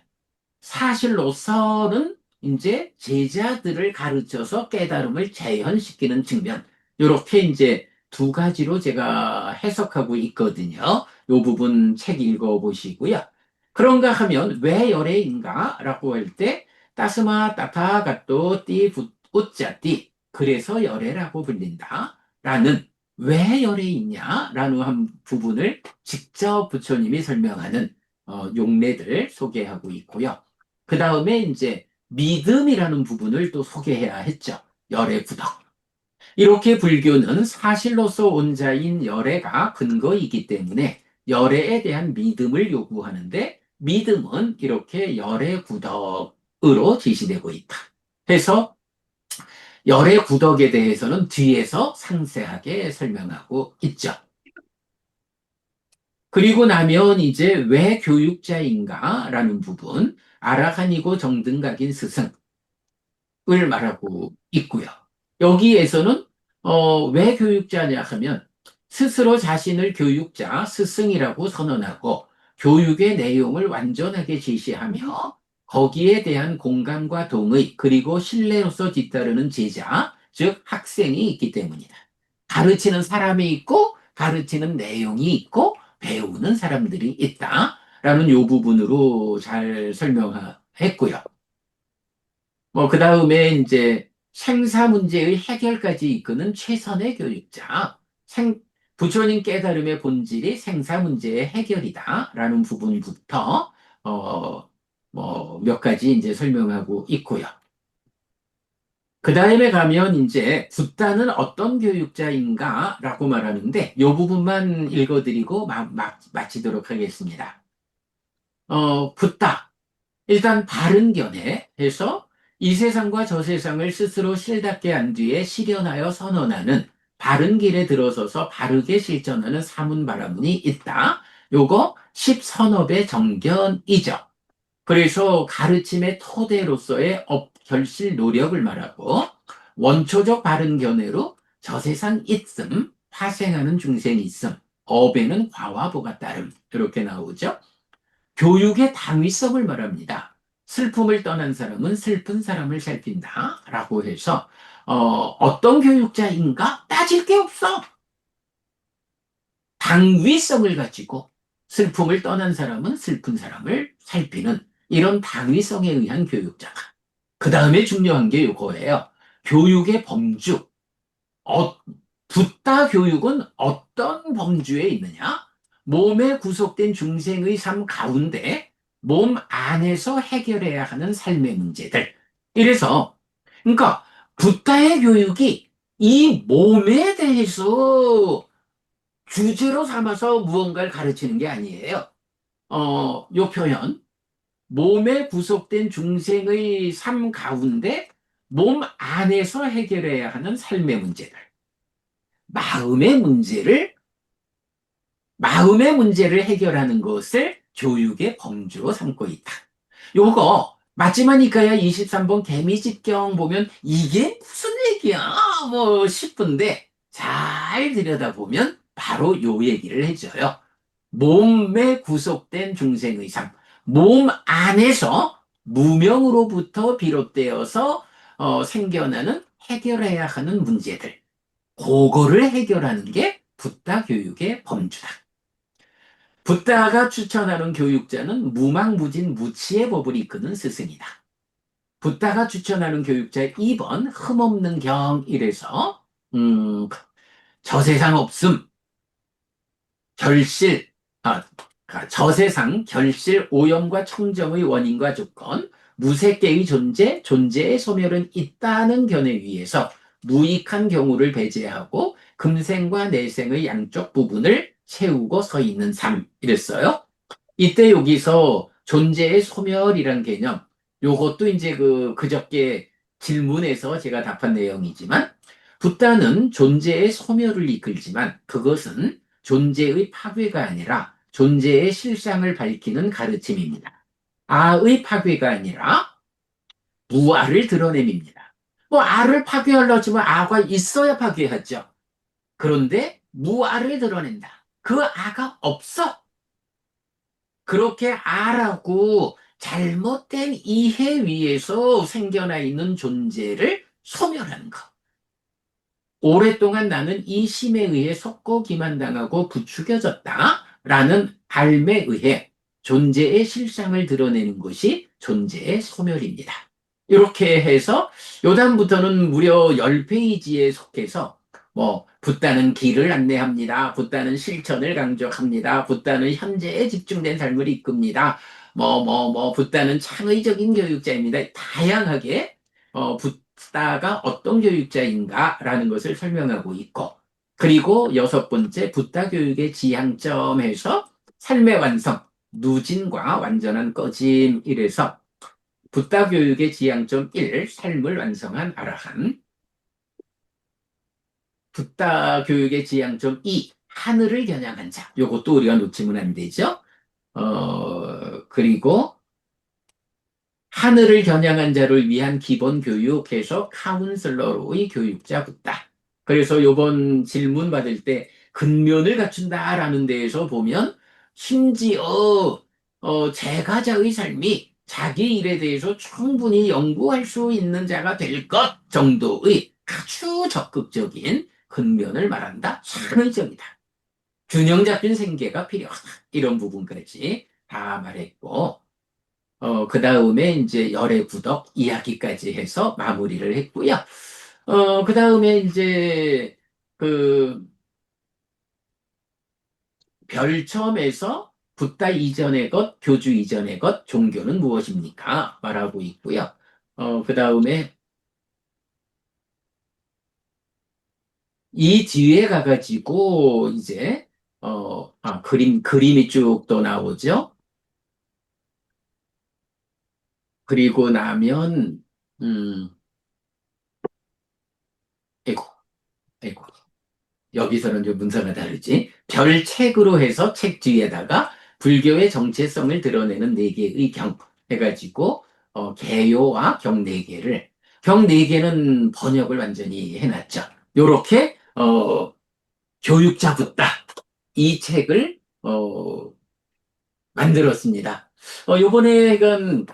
사실로서는 이제 제자들을 가르쳐서 깨달음을 재현시키는 측면, 이렇게 이제 두 가지로 제가 해석하고 있거든요. 이 부분 책 읽어보시고요. 그런가 하면 왜 열애인가? 라고 할 때, 따스마 따타가또 띠 웃자띠. 그래서 열애라고 불린다. 라는 왜 열애이냐? 라는 한 부분을 직접 부처님이 설명하는 용례들 소개하고 있고요. 그 다음에 이제 믿음이라는 부분을 또 소개해야 했죠. 열애 구덕. 이렇게 불교는 사실로서 온자인 열애가 근거이기 때문에 열애에 대한 믿음을 요구하는데 믿음은 이렇게 열애 구덕으로 제시되고 있다. 해서 열애 구덕에 대해서는 뒤에서 상세하게 설명하고 있죠. 그리고 나면 이제 왜 교육자인가? 라는 부분, 아라한이고 정등각인 스승을 말하고 있고요. 여기에서는, 왜 교육자냐 하면, 스스로 자신을 교육자, 스승이라고 선언하고, 교육의 내용을 완전하게 제시하며, 거기에 대한 공감과 동의, 그리고 신뢰로서 뒤따르는 제자, 즉 학생이 있기 때문이다. 가르치는 사람이 있고, 가르치는 내용이 있고, 배우는 사람들이 있다라는 요 부분으로 잘 설명했고요. 그 다음에 이제 생사 문제의 해결까지 이끄는 최선의 교육자. 부처님 깨달음의 본질이 생사 문제의 해결이다라는 부분부터, 몇 가지 이제 설명하고 있고요. 그 다음에 가면 이제 붓다는 어떤 교육자인가 라고 말하는데 이 부분만 읽어드리고 마치도록 하겠습니다. 붓다. 일단 바른 견해 해서 이 세상과 저 세상을 스스로 실답게 한 뒤에 실현하여 선언하는 바른 길에 들어서서 바르게 실천하는 사문바라문이 있다. 요거 십선업의 정견이죠. 그래서 가르침의 토대로서의 결실 노력을 말하고 원초적 바른 견해로 저세상 있음, 화생하는 중생이 있음, 업에는 과와보가 따름 이렇게 나오죠. 교육의 당위성을 말합니다. 슬픔을 떠난 사람은 슬픈 사람을 살핀다 라고 해서 어떤 교육자인가 따질 게 없어. 당위성을 가지고 슬픔을 떠난 사람은 슬픈 사람을 살피는 이런 당위성에 의한 교육자가. 그 다음에 중요한 게 이거예요. 교육의 범주. 어, 붓다 교육은 어떤 범주에 있느냐? 몸에 구속된 중생의 삶 가운데 몸 안에서 해결해야 하는 삶의 문제들. 이래서, 그러니까 붓다의 교육이 이 몸에 대해서 주제로 삼아서 무언가를 가르치는 게 아니에요. 요 표현. 몸에 구속된 중생의 삶 가운데 몸 안에서 해결해야 하는 삶의 문제들. 마음의 문제를, 마음의 문제를 해결하는 것을 교육의 범주로 삼고 있다. 요거, 맞지마니까야 23번 개미집경 보면 이게 무슨 얘기야? 뭐 싶은데 잘 들여다보면 바로 요 얘기를 해줘요. 몸에 구속된 중생의 삶, 몸 안에서 무명으로부터 비롯되어서 생겨나는 해결해야 하는 문제들, 그거를 해결하는 게 붓다 교육의 범주다. 붓다가 추천하는 교육자는 무망무진 무치의 법을 이끄는 스승이다. 붓다가 추천하는 교육자 2번 흠없는 경이래서 저세상 없음, 결실, 아, 저세상, 결실, 오염과 청정의 원인과 조건, 무색계의 존재, 존재의 소멸은 있다는 견해 위에서 무익한 경우를 배제하고 금생과 내생의 양쪽 부분을 채우고 서 있는 삶, 이랬어요. 이때 여기서 존재의 소멸이란 개념, 요것도 이제 그저께 질문에서 제가 답한 내용이지만, 붓다는 존재의 소멸을 이끌지만 그것은 존재의 파괴가 아니라 존재의 실상을 밝히는 가르침입니다. 아의 파괴가 아니라 무아를 드러냄입니다. 뭐 아를 파괴하려고 하지만 아가 있어야 파괴하죠. 그런데 무아를 드러낸다. 그 아가 없어. 그렇게 아라고 잘못된 이해 위에서 생겨나 있는 존재를 소멸하는 것. 오랫동안 나는 이 심에 의해 속고 기만당하고 부추겨졌다라는 삶에 의해 존재의 실상을 드러내는 것이 존재의 소멸입니다. 이렇게 해서 요단부터는 무려 10페이지에 속해서 붓다는 길을 안내합니다. 붓다는 실천을 강조합니다. 붓다는 현재에 집중된 삶을 이끕니다. 붓다는 창의적인 교육자입니다. 다양하게 붓다가 어떤 교육자인가라는 것을 설명하고 있고, 그리고 6번째 붓다 교육의 지향점에서 삶의 완성, 누진과 완전한 꺼짐 이래서 붓다 교육의 지향점 1, 삶을 완성한 아라한. 붓다 교육의 지향점 2, 하늘을 겨냥한 자. 요것도 우리가 놓치면 안 되죠. 그리고 하늘을 겨냥한 자를 위한 기본 교육에서 카운슬러로의 교육자 붓다. 그래서 요번 질문 받을 때 근면을 갖춘다라는 데에서 보면 심지어 제가자의 삶이 자기 일에 대해서 충분히 연구할 수 있는 자가 될 것 정도의 아주 적극적인 근면을 말한다. 창의적이다. 균형 잡힌 생계가 필요하다. 이런 부분까지 다 말했고, 그 다음에 이제 열의 구덕 이야기까지 해서 마무리를 했고요. 그 다음에 이제 그 별첨에서 붓다 이전의 것, 교주 이전의 것, 종교는 무엇입니까? 말하고 있고요. 그 다음에 이 뒤에 가가지고 이제 그림이 쭉 또 나오죠. 그리고 나면 음, 에고, 에고. 여기서는 좀 문서가 다르지. 별책으로 해서 책 뒤에다가 불교의 정체성을 드러내는 네 개의 경 해가지고 개요와 경 네 개를 경 네 개는 번역을 완전히 해놨죠. 요렇게 교육자 붓다 이 책을 만들었습니다. 요번에 이건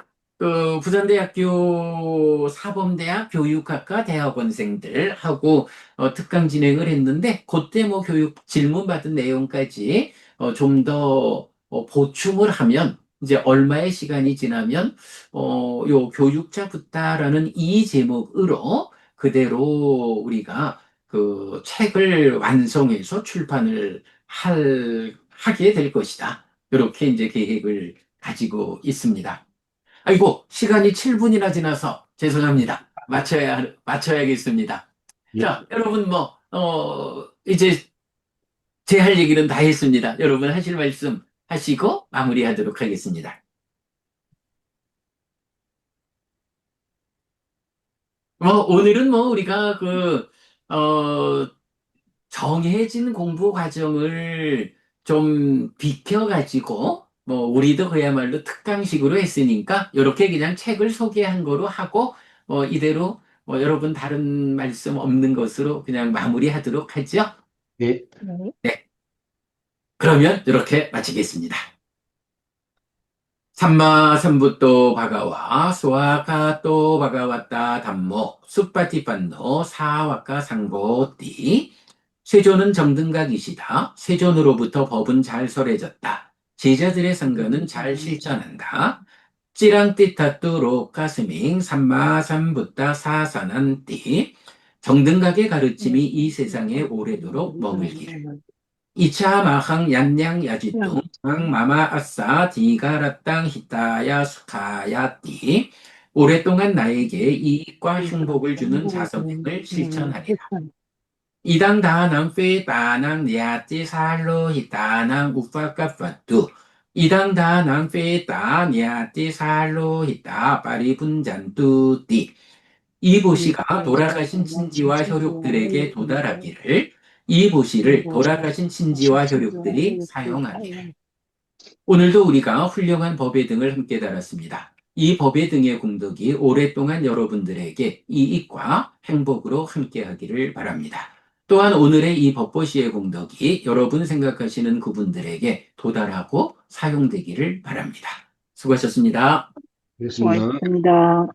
부산대학교 사범대학 교육학과 대학원생들하고 특강 진행을 했는데 그때 뭐 교육 질문 받은 내용까지 좀 더 보충을 하면 이제 얼마의 시간이 지나면 요 교육자 붓다라는 이 제목으로 그대로 우리가 그 책을 완성해서 출판을 하게 될 것이다. 이렇게 이제 계획을 가지고 있습니다. 아이고, 시간이 7분이나 지나서 죄송합니다. 맞춰야겠습니다. 예, 자, 여러분 이제 제 할 얘기는 다 했습니다. 여러분 하실 말씀 하시고 마무리하도록 하겠습니다. 오늘은 우리가 정해진 공부 과정을 좀 비켜가지고, 우리도 그야말로 특강식으로 했으니까, 이렇게 그냥 책을 소개한 거로 하고, 이대로, 여러분 다른 말씀 없는 것으로 그냥 마무리하도록 하죠. 예, 네. 네. 그러면 이렇게 마치겠습니다. 삼마삼부또 바가와 수아카또 바가왔다 담모 수파티판노 사와카 상고띠 세존은 정등각이시다. 세존으로부터 법은 잘 설해졌다. 제자들의 상가는 잘 실천한다. 찌랑띠타뚜로 가스밍 삼마삼부따 사산한띠 정등각의 가르침이 이 세상에 오래도록 머물기를. 이차 마항 얀냥 야지뚱 마마 아싸 디가라 땅 히타야 수카야 띠 오랫동안 나에게 이익과 흉복을 주는 자선행을 실천하리라. 이당 다낭 페 다낭 니아띠 살로 히타낭 우파카파뚜 이당 다낭 페 다 니아띠 살로 히타 파리 분잔뚜 띠 이 보시가 돌아가신 친지와 혈육들에게 도달하기를 이 보시를 돌아가신 친지와 혈육들이 사용하기를. 오늘도 우리가 훌륭한 법의 등을 함께 달았습니다. 이 법의 등의 공덕이 오랫동안 여러분들에게 이익과 행복으로 함께하기를 바랍니다. 또한 오늘의 이 법보시의 공덕이 여러분 생각하시는 그분들에게 도달하고 사용되기를 바랍니다. 수고하셨습니다. 그렇습니다. 고맙습니다.